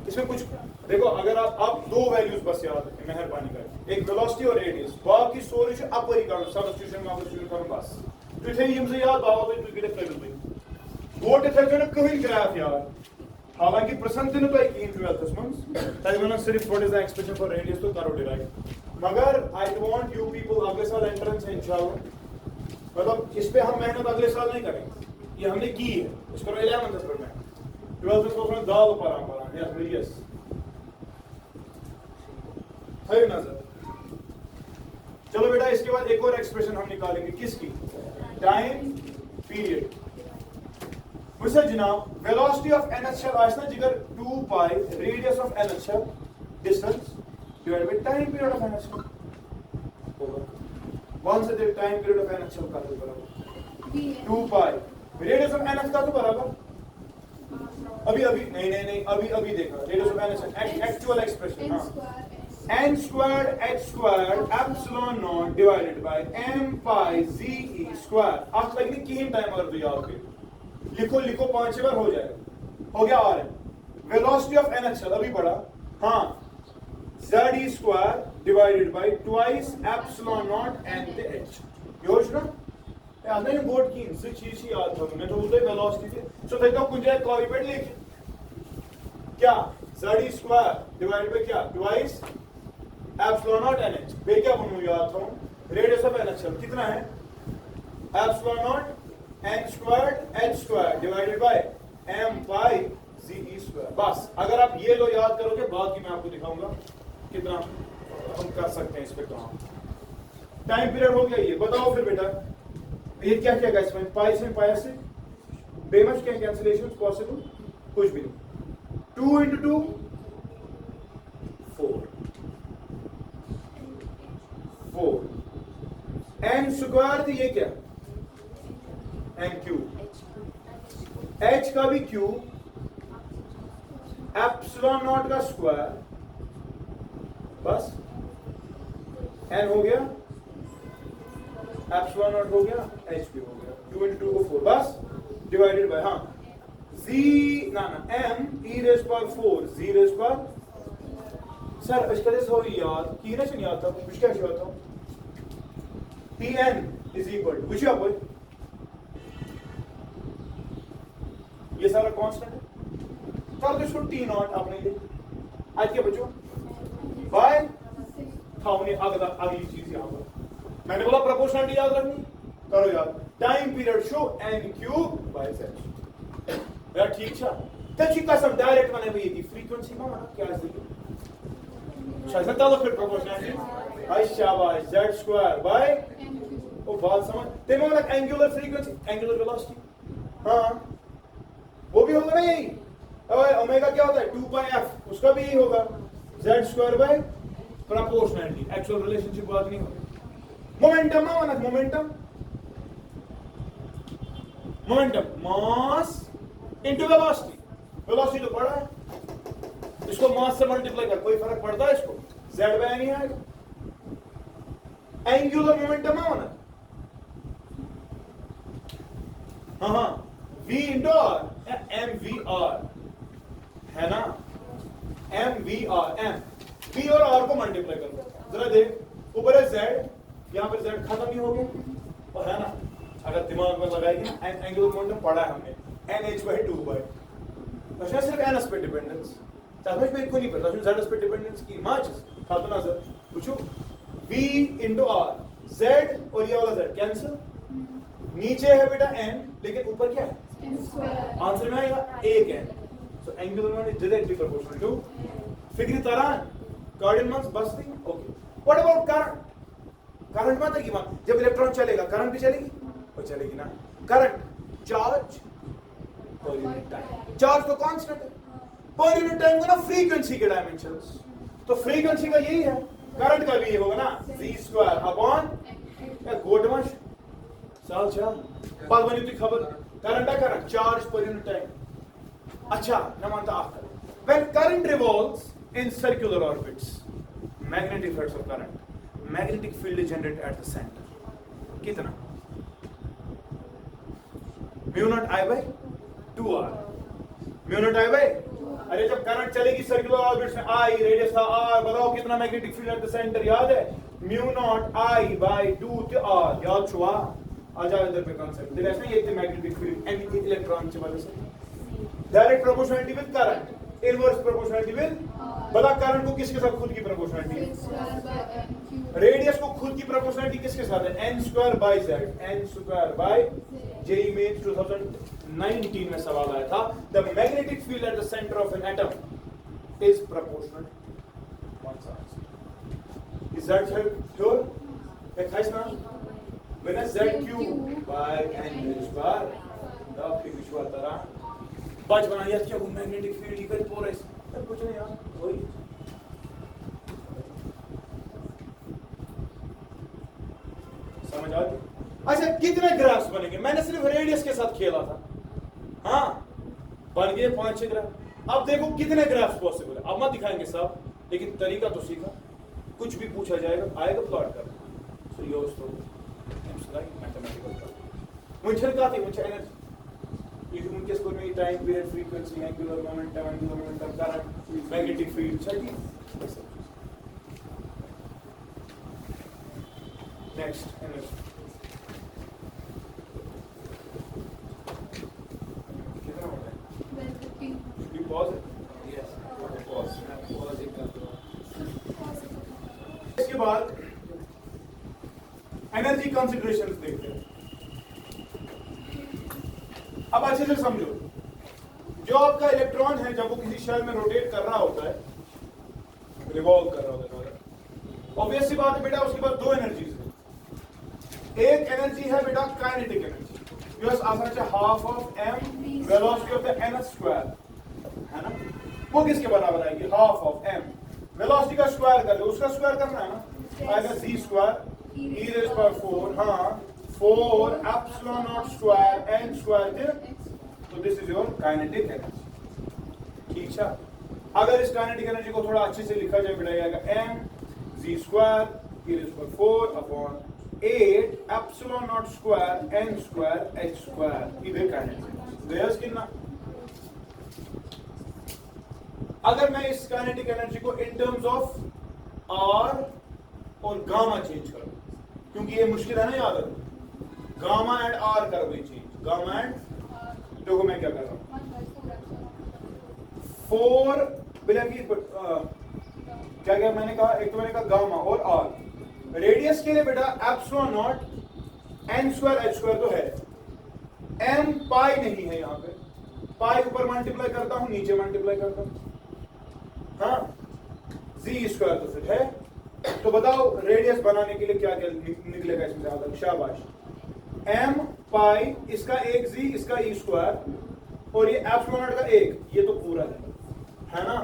इसमें कुछ देखो, अगर आप दो वैल्यूज बस याद रखें मेहरबानी करके, एक वेलोसिटी और रेडियस, बाकी सोरे छ अपरी कर सब्स्टिट्यूशन कर बस तु थे यम से याद बाबा तु गिरे करियो बोट थे जन कहीं ग्राफ यार, हालांकि प्रसन्न दिन तो एक 12th मंथ तय वना सिर्फ what is the expression for radius तो करो डिराइव, मगर आई वांट यू पीपल अगले साल एंट्रेंस है इंशाल्लाह, मतलब इस पे हम मेहनत अगले साल नहीं करेंगे, ये हमने की है, इसको 11th पर में 12th को अपना दाल पर यस है नजर। चलो बेटा इसके बाद एक और एक्सप्रेशन हम निकालेंगे, किसकी? Time period. वैसे जनाब वेलोसिटी ऑफ NH shell आए ना जिगर 2 pi radius of NH shell distance divided by time period of NH shell होगा 1 से the time period of NH shell का तो बराबर 2 pi radius of NH का तो बराबर अभी नहीं देखा radius of NH actual expression हाँ n squared h squared epsilon naught divided by m pi z e square आप लगनी किन टाइम अगर तो याद करो लिखो 5 बार हो जाएगा हो गया और वेलोसिटी ऑफ NH shell अभी पढ़ा हाँ z e square divided by twice epsilon naught and the h योजना याद नहीं बोर्ड की इनसे चीज ही याद था मैं तो बोलते वेलोसिटी से सो देखो कुछ जाए कॉपी पेट लिख क्या z e square divided by क्या twice epsilon naught NH बे क्या बनूं याद था रेडियस ऑफ NH shell कितना है epsilon naught n squared h squared divided by m pi z e square बस अगर आप ये लो याद करोगे बाकी मैं आपको दिखाऊंगा कितना हम कर सकते हैं इस पे काम टाइम पीरियड हो गया ये बताओ फिर बेटा ये क्या क्या गाइस में पाई से पाई से बेमच क्या कैंसिलेशंस पॉसिबल कुछ भी नहीं 2 into 2 4 n स्क्वायर तो ये क्या n क्यूब h का भी क्यूब एप्सिलॉन नॉट का स्क्वायर बस n हो गया एप्सिलॉन नॉट हो गया h भी हो गया 2 into 2 को 4 बस डिवाइडेड बाय हाँ z ना m e raised by 4 z raised by sir इसका जैसे हो याद की ना सुन याद था कुछ क्या याद था Pn is equal to which आप ये सारा कांस्टेंट है कर दो इसको T नॉट आपने ये आज क्या बच्चों बाय था हमने अगली चीज यहाँ पर मैंने बोला प्रोपोर्शनलिटी याद रखनी करो याद time period show n cube by z यार ठीक है त्याची कसम डायरेक्ट मैंने भी ये फ्रीक्वेंसी में ना क्या है शायद तब फिर प्रोपोर्शनलिटी आई शाबाश z स्क्वायर बाय ओ बात समझ ते में मतलब एंगुलर फ्रीक्वेंसी एंगुलर वेलोसिटी हां वो भी होगा ना यही और ओमेगा क्या होता है 2 पाई f उसका भी यही होगा z square by proportionality actual relationship बात नहीं होगी मोमेंटम ना मतलब momentum mass into velocity velocity तो पढ़ा है इसको मास से मल्टीप्लाई कर कोई फर्क पड़ता है इसको z बाय नहीं आएगा एंगुलर मोमेंटम है ना हाँ v into r mvr है ना mvr m v और r को मल्टीप्लाई करो जरा देख ऊपर है z यहाँ पर z खत्म ही हो गया और है ना अगर दिमाग में लगाएगी ना एंगुलर मोमेंटम पढ़ा है हमने nh/2 बाय अच्छा सिर्फ n पे डिपेंडेंस समझ में कोई नहीं पड़ता z पे डिपेंडेंस की माच था तो ना सर पूछो v into r z और ये वाला z कैंसिल नीचे है बेटा n लेकिन ऊपर क्या है आंसर में आएगा एक n so angular momentum is directly proportional to figure तरह कोऑर्डिनेट्स बस नहीं ओके व्हाट अबाउट करंट मतलब की बात जब इलेक्ट्रॉन चलेगा करंट भी चलेगी और चलेगी ना current charge per unit time charge तो कांस्टेंट है पर यूनिट टाइम का ना फ्रीक्वेंसी के डायमेंशंस तो फ्रीक्वेंसी का यही है करंट का भी ये होगा ना v² अपॉन गोटमश साल चल बात बनी थी खबर current charge per unit time अच्छा ना मानता after when current revolves in circular orbits magnetic effects of current magnetic field is generated at the center कितना mu naught I by 2r mu naught I by अरे जब current चलेगी circular orbits में I radius था r बताओ कितना magnetic field at the centre याद है mu naught I by 2 r याद छुआ आ जाओ इधर पे कांसेप्ट देखो ऐसा ये मैग्नेटिक फील्ड एनी इलेक्ट्रॉन की वजह से direct proportionality with current inverse proportionality with बता करंट को किसके साथ खुद की प्रोपोर्शनलिटी रेडियस को खुद की प्रोपोर्शनलिटी किसके साथ है n² bye z n² bye JEE में 2019 में सवाल आया था the magnetic field at the centre of an atom is proportional one side is that sure एक है ना when z cube by n square फिर विश्व तारा बाज बना यह क्या वो मैग्नेटिक फील्ड ही कर पोरस तब कुछ नहीं यार वही समझ आ गई। अच्छा कितने ग्राफ्स बनेंगे? मैंने सिर्फ रेडियस के साथ खेला था, हाँ बन गए 5-6 ग्राफ। अब देखो कितने ग्राफ्स पॉसिबल है। अब मत दिखाएंगे सब, लेकिन तरीका तो सीखा। कुछ भी पूछा जाएगा आएगा प्लॉट कर सो योर स्टोरी मैथमेटिकल का मुझे का थी मुझे एनर्जी ये उनके स्कूल में time period frequency angular momentum current magnetic field चाहिए। नेक्स्ट एनर्जी कितना होता है? 12:15. Should we pause it? Yes. Okay, pause. इसके बाद एनर्जी कंसिडरेशंस देखते हैं। अब अच्छे से समझो, जो आपका इलेक्ट्रॉन है जब वो किसी शेल में रोटेट कर रहा होता है, रिवॉल्व कर रहा होता है, ऑब्वियस सी बात है बेटा उसके पास दो एनर्जीज है। एक एनर्जी है बेटा काइनेटिक एनर्जी, जो आसान से half of m velocity of the n square है ना, वो किसके बराबर आएगी? हाफ ऑफ m वेलोसिटी का स्क्वायर कर दो, उसका स्क्वायर करना है ना, आएगा z square e raised by 4 हाँ 4 epsilon not square n square थे। तो this is your kinetic energy. ठीक है, अगर इस काइनेटिक एनर्जी को थोड़ा अच्छे से लिखा जाए बेटा आएगा m z square e raised by 4 upon 8 epsilon not square n square h square. ये काइनेटिक गैस कितना। अगर मैं इस काइनेटिक एनर्जी को इन टर्म्स ऑफ r और गामा चेंज करूं, क्योंकि ये मुश्किल है ना याद रखना, गामा एंड r कर दो चेंज, गामा एंड देखो मैं क्या कर रहा हूं 4 बिना की क्या क्या मैंने कहा, एक तो मैंने कहा गामा और r। रेडियस के लिए बेटा epsilon naught n square h square तो है, m पाई नहीं है, यहां पे पाई ऊपर मल्टीप्लाई करता हूं नीचे मल्टीप्लाई करता हूं, हाँ z स्क्वायर तो फिर है। तो बताओ रेडियस बनाने के लिए क्या क्या निकलेगा इसमें से? शाबाश, m पाई इसका एक z इसका e स्क्वायर और ये एप्सिलॉन नॉट का एक, ये तो पूरा है ना।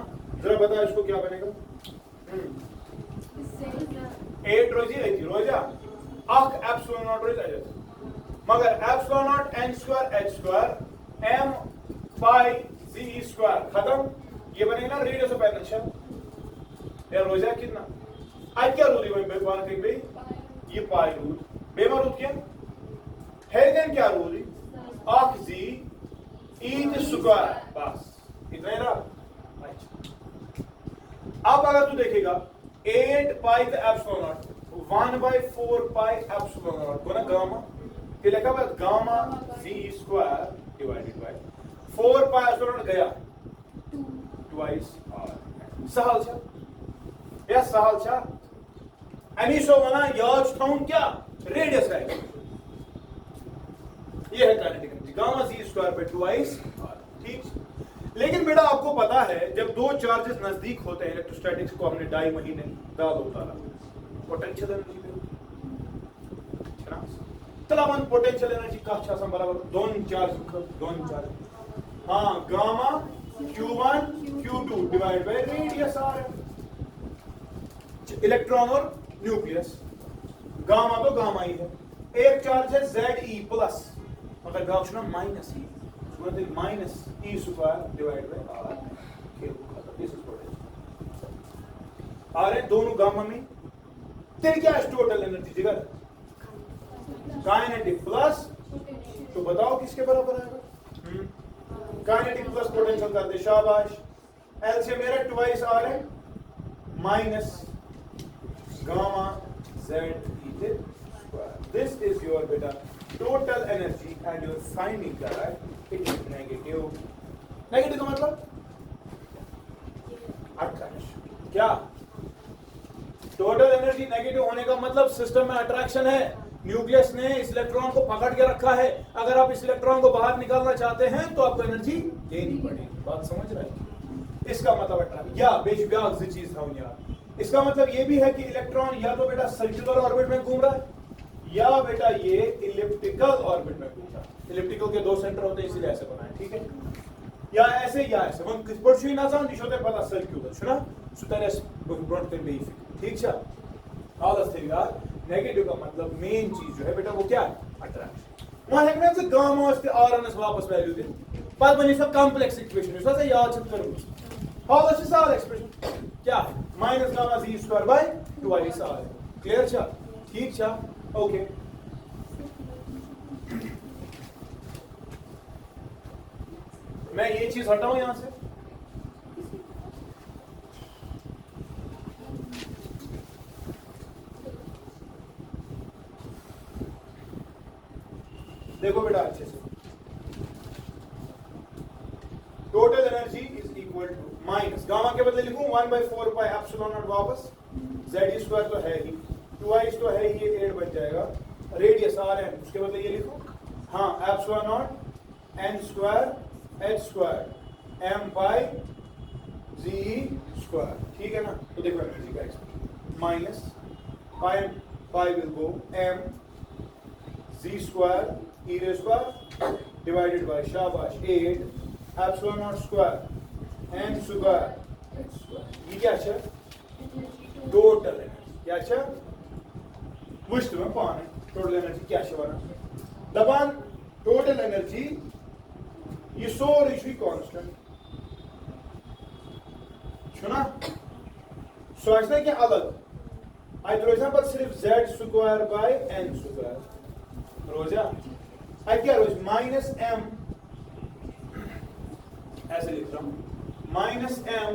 जरा बताओ इसको क्या बनेगा? 8 रोजी है रोजा अख एप्सिलॉन नॉट रोज आएगा, मगर epsilon naught n square h square m पाई z स्क्वायर खत्म। ये बनेगा ना रेडियस ऑफ एन। अच्छा यार रोजा कितना आज क्या रूल है भाई? ये पाई रूल बेमा रूल क्या है क्या रूल है? अख z e स्क्वायर बस इतना ही रहा। अब अगर तू देखेगा 8 पाई का epsilon not 1/4 pi epsilon not को ना गामा, ये लिखा हुआ gamma z square divided bye 4 pi epsilon not गया ट्वाइस r। सहल छा या सहल छा अमीशो वना याद थाउन क्या रेडियस है, ये है kinetic energy gamma z square पे ट्वाइस r। ठीक, लेकिन बेटा आपको पता है जब दो चार्जेस नजदीक होते हैं, इलेक्ट्रोस्टैटिक्स को हमने 2.5 महीने दाद उतारा, पोटेंशियल एनर्जी तलावन पोटेंशियल एनर्जी का अच्छा बराबर दोन चार्ज हाँ gamma q1 q2 divide by radius r है। इलेक्ट्रॉन और न्यूक्लियस गामा तो गामा ही है। एक चार्ज है Ze प्लस मगर गाउस ना minus e minus e square divide by r। This is potential r है दोनों गामा में। तेरी क्या है टोटल एनर्जी जिगर? काइनेटिक प्लस, तो बताओ किसके बराबर आएगा? काइनेटिक प्लस पोटेंशियल कर दे, शाबाश। एल से मेरा ट्वाइस आर है minus gamma Z E square. This is your बेटा total energy and your finding that it is negative. Negative का मतलब अट्रैक्शन। क्या टोटल एनर्जी नेगेटिव होने का मतलब सिस्टम में अट्रैक्शन है, न्यूक्लियस ने इस इलेक्ट्रॉन को पकड़ के रखा है। अगर आप इस इलेक्ट्रॉन को बाहर निकालना चाहते हैं तो आपको एनर्जी देनी पड़ेगी। बात समझ रहे हैं? इसका मतलब अट्रैक्शन या बेशब्याग चीज था यार। इसका मतलब ये भी है कि इलेक्ट्रॉन या तो बेटा सर्कुलर ऑर्बिट में घूम रहा है या बेटा ये इलिप्टिकल ऑर्बिट में पूछा। इलिप्टिकल के दो सेंटर होते हैं इसीलिए ऐसे बनाए, ठीक है? या ऐसे या ऐसे वन किसपोर्ट शुई नासान दिशोते पता सर्क्युलर छुना सुतरेस ब्रॉड कर बेई, ठीक है? हालत थे यार नेगेटिव का मतलब मेन चीज जो है बेटा वो क्या है? अट्रैक्शन। वहां है ना गामा और आरएनएस वापस वैल्यू दे पर बनी सब कॉम्प्लेक्स इक्वेशन इस वजह याद छत करो। हालत से साल एक्सप्रेशन क्या है? Minus gamma z square by 2i साल। क्लियर छा? ठीक छा? ओके। मैं ये चीज हटाऊं यहां से। देखो बेटा अच्छे से, total energy is equal to minus gamma के बदले लिखूं 1/4 पाई एप्सिलॉन नॉट वापस, z स्क्वायर तो है ही, 2i तो है ही, ये 8 बच जाएगा, रेडियस rn उसके बदले ये लिखूं, हाँ epsilon naught n square h square m by z square, ठीक है ना? तो देखो एनर्जी का expression minus pi will go m z square e raised by divided by शाबाश 8 epsilon naught square n square h square। ये क्या है? टोटल एनर्जी क्या है? वुश्त में पाने टोटल एनर्जी क्या है बना दबान टोटल एनर्जी ये सोर इशू कांस्टेंट सुना सोचना क्या अलग आई तो एग्जांपल सिर्फ z square by n square रोजा क्या रोज माइनस m ऐसे लिख रहा हूं minus m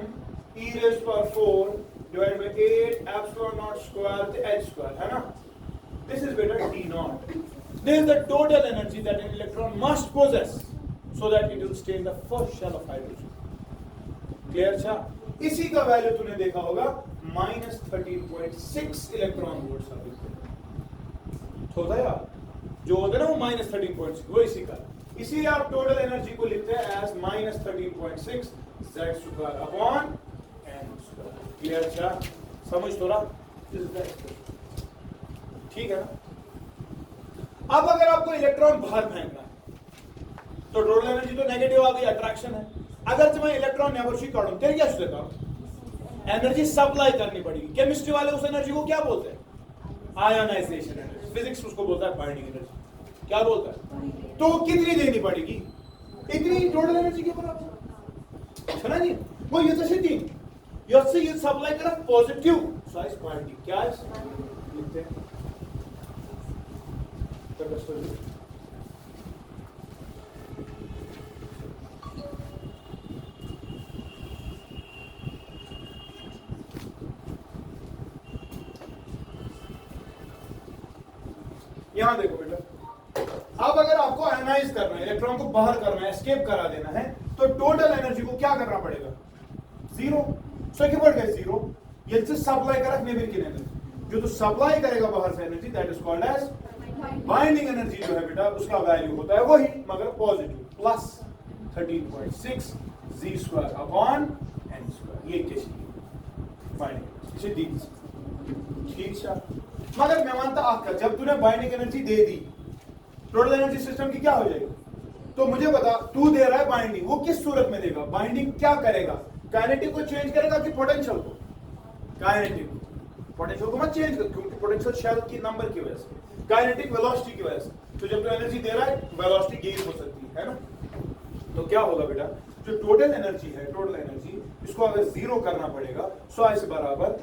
e raised to 4 divided by 8 epsilon naught square to h square है ना? This is better d naught. This is the total energy that an electron must possess so that it will stay in the first shell of hydrogen. Clear था? इसी का value तूने देखा होगा -13.6 electron volt साबित होता है यार, जो होता है ना वो -13.6 वो इसी का। इसीलिए आप टोटल एनर्जी को लिखते हैं as -13.6 z square upon n square. Clear था? समझ तो रहा? ठीक है ना? अब अगर आपको इलेक्ट्रॉन बाहर फेंकना है तो टोटल एनर्जी तो नेगेटिव आ गई, अट्रैक्शन है। अगर तुम्हें इलेक्ट्रॉन नेबरशी काढूं तेरे क्या देता एनर्जी सप्लाई करनी पड़ेगी। केमिस्ट्री वाले उस एनर्जी को क्या बोलते हैं? Ionisation energy. फिजिक्स उसको बोलता है बाइंडिंग एनर्जी। क्या बोलता है? तो कितनी देनी पड़ेगी? इतनी टोटल एनर्जी के बराबर है ना जी? वो ये तो थी यसे ये सप्लाई करा पॉजिटिव साइज बाइंडिंग क्या है लिखते हैं यहां देखो बेटा, अब अगर आपको आयनाइज करना है, इलेक्ट्रॉन को बाहर करना है, एस्केप करा देना है, तो टोटल एनर्जी को क्या करना पड़ेगा? जीरो। सो क्या बढ़ गया? जीरो। ये से सप्लाई करा नेबर की एनर्जी, जो तो सप्लाई करेगा बाहर से energy that is called as binding energy जो है बेटा उसका वैल्यू होता है वही मगर positive plus 13.6 z square upon n square. ये कैसी बाइंडिंग इसे दी ठीक है। मगर मैं मानता आपका जब तूने बाइंडिंग एनर्जी दे दी टोटल एनर्जी सिस्टम की क्या हो जाएगी? तो मुझे बता, तू दे रहा है बाइंडिंग, वो किस सूरत में देगा? बाइंडिंग क्या करेगा? काइनेटिक को चेंज करेगा कि पोटेंशियल को? काइनेटिक पोटेंशियल को मत चेंज कर, क्योंकि पोटेंशियल शेल की नंबर की वजह से, काइनेटिक वेलोसिटी की वजह से। तो जब तू एनर्जी दे रहा है वेलोसिटी गेन हो सकती है ना? तो क्या होगा बेटा, जो टोटल एनर्जी है, टोटल एनर्जी इसको अगर जीरो करना पड़ेगा, सो इस बराबर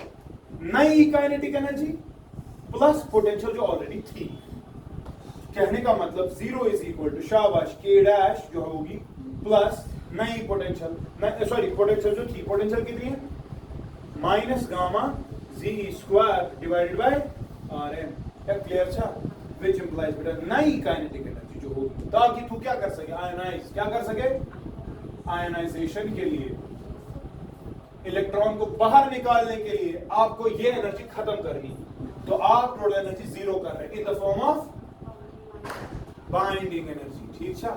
नई काइनेटिक एनर्जी प्लस पोटेंशियल जो ऑलरेडी थी। कहने का मतलब जीरो इज इक्वल टू शाबाश के डैश जो होगी प्लस नई पोटेंशियल, सॉरी पोटेंशियल जो थी, पोटेंशियल कितनी है? Minus gamma Z square divided by R N. Clear था? विच इंप्लाइज बेटा नई काइनेटिक एनर्जी जो होगी, ताकि तू क्या कर सके? आयनाइज क्या कर सके? आयनाइजेशन के लिए, इलेक्ट्रॉन को बाहर निकालने के लिए आपको ये एनर्जी खत्म करनी, तो आप टोटल एनर्जी जीरो कर रहे हैं इन the form of binding energy. ठीक है?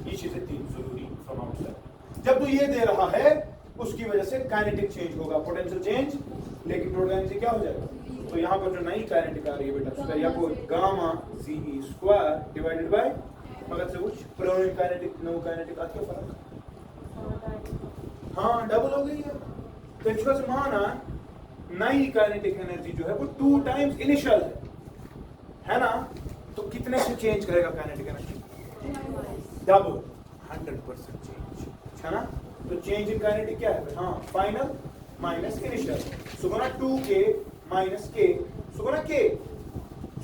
ये चीजें तीन जरूरी फ्रॉम आउटसाइड। जब तू ये दे रहा है उसकी वजह से काइनेटिक चेंज होगा, पोटेंशियल चेंज, लेकिन टोटल एनर्जी क्या हो जाएगा? तो यहाँ पर जो नई काइनेटिक आ रही है बेटा उसका या कोई gamma ZE square divided bye मगर से कुछ पुरानी काइनेटिक नो काइनेटिक आ क्या फर्क? हाँ डबल हो गई है। तो इसका से माना नई काइनेटिक एनर्जी जो है वो 2 टाइम्स इनिशियल है ना, तो कितने से चेंज करेगा काइनेटिक एनर्जी? डबल 100% चेंज है ना। तो चेंज इन काइनेटिक क्या है? हाँ final minus initial, so Guna 2k minus k, so Guna k.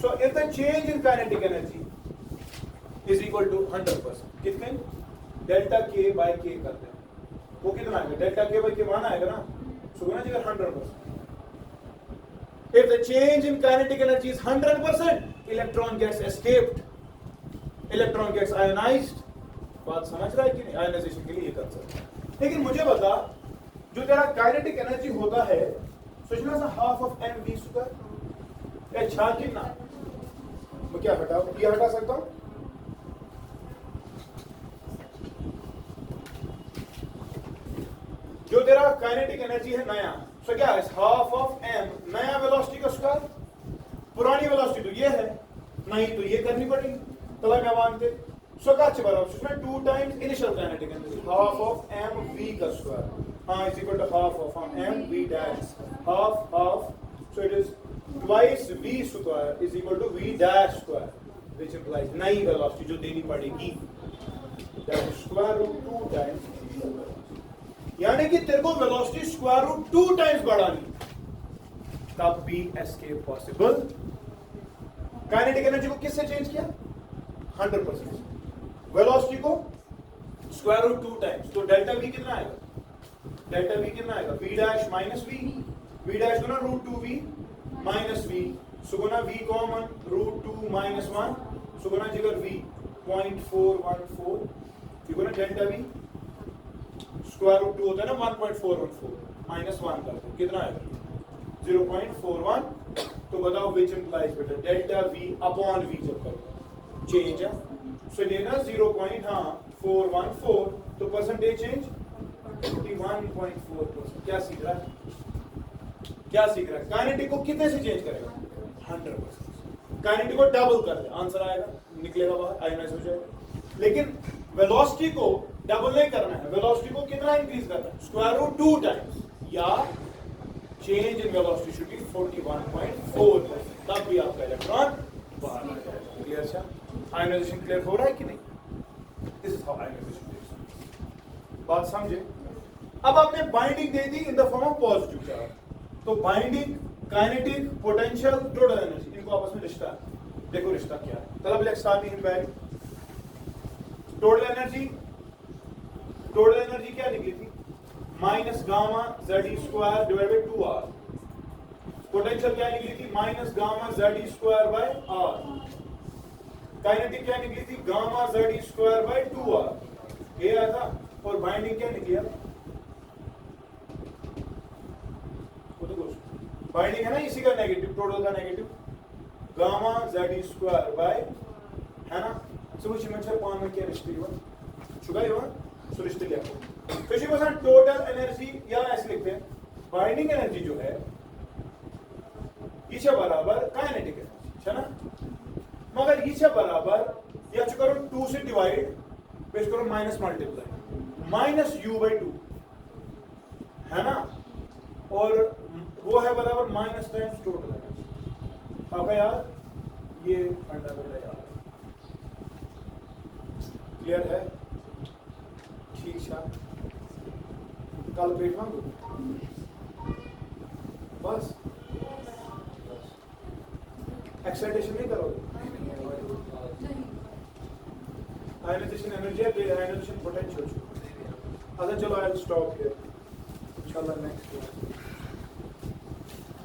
So if the change in kinetic energy is equal to 100%, कितने? डेल्टा k by k करते हैं, वो कितना आएगा? डेल्टा k by k मान आएगा ना, so Guna ji 100%. If the change in kinetic energy is 100%, electron gets escaped, electron gets ionized. बात समझ रहा है कि नहीं? आयनाइजेशन के लिए ये कंसेप्ट है. लेकिन मुझे बता, जो तेरा काइनेटिक एनर्जी होता है सोचना सा half of M V square या छा कितना, मैं क्या हटाओ, ये हटा सकता हूं? जो तेरा काइनेटिक एनर्जी है नया, सो क्या है? हाफ ऑफ एम नया वेलोसिटी का स्क्वायर, पुरानी वेलोसिटी तो ये है, नहीं तो ये करनी पड़ेगी, तला क्या मानते? सो क्या अच्छे बराबर उसमें 2 times initial kinetic energy, half of M V का स्क्वायर, हाँ is equal to half of M V dash, half half, so it is twice v square is equal to v dash square, which implies नई velocity जो देनी पड़ेगी, that is square root 2 times initial velocity. यानी कि तेरे को velocity square root 2 times बढ़ानी, तब भी एस्केप पॉसिबल. काइनेटिक एनर्जी को किससे चेंज किया? 100%. वेलोसिटी को स्क्वायर रूट 2 टाइम्स, तो डेल्टा v कितना आएगा? डेल्टा v कितना आएगा? v dash minus v, v dash गुना root 2v minus v, so गुना v common root 2 minus 1, so गुना जिगर v 0.414, फिर गुना डेल्टा v स्क्वायर रूट 2 होता है ना 1.414 माइनस 1 कर दो, कितना आएगा? 0.41. तो बताओ विच इंप्लाइज बेटा डेल्टा v अपॉन v जब करो चेंज है, सो लेना 0.414, तो परसेंटेज चेंज 51.4%. क्या सीख रहा है? क्या सीख रहा है? काइनेटिक को कितने से चेंज करेगा? 100%. काइनेटिक को डबल कर दे, आंसर आएगा, निकलेगा बाहर, आयनाइज हो जाएगा. लेकिन वेलोसिटी को डबल नहीं करना है, वेलोसिटी को कितना इंक्रीज करना है? स्क्वायर रूट 2 टाइम्स, या change in velocity should be 41.4%, तब भी आपका इलेक्ट्रॉन बाहर आ जाएगा. क्लियर? अच्छा आयनाइजेशन क्लियर हो रहा है कि नहीं? This is how ionization works. बात समझे? अब आपने बाइंडिंग दे दी in the form of positive charge, तो binding, kinetic, potential, total energy, इनको आपस में रिश्ता है. देखो रिश्ता क्या है, तलब let's start in back. Total energy क्या निकली थी? Minus gamma Z square divided bye 2r. Potential क्या निकली थी? Minus gamma Z square by r. Kinetic क्या निकली थी? Gamma Z square by 2r. ये आया था. और बाइंडिंग क्या निकली? बाइंडिंग है ना इसी का नेगेटिव, टोटल का negative, gamma Z square by, है ना. सो कुछ मच्छर पान में क्या रिश्ते हुआ चुका हुआ, सो रिश्ते क्या तो इसी को टोटल एनर्जी या ऐसे लिखते हैं, बाइंडिंग एनर्जी जो है इसे बराबर काइनेटिक एनर्जी है ना, मगर इसे बराबर या करो 2 से डिवाइड, पेश करो minus multiply, minus u by 2 है ना, और वो है बराबर माइनस टाइम्स टोटल एनर्जी. आपका यार ये फंडामेंटल है यार, क्लियर है? ठीक है, कल पेट मांगो बस, एक्साइटेशन नहीं करोगे. आयनाइजेशन एनर्जी है, आयनाइजेशन पोटेंशियल. अच्छा चलो आई विल स्टॉप हियर, इंशाल्लाह नेक्स्ट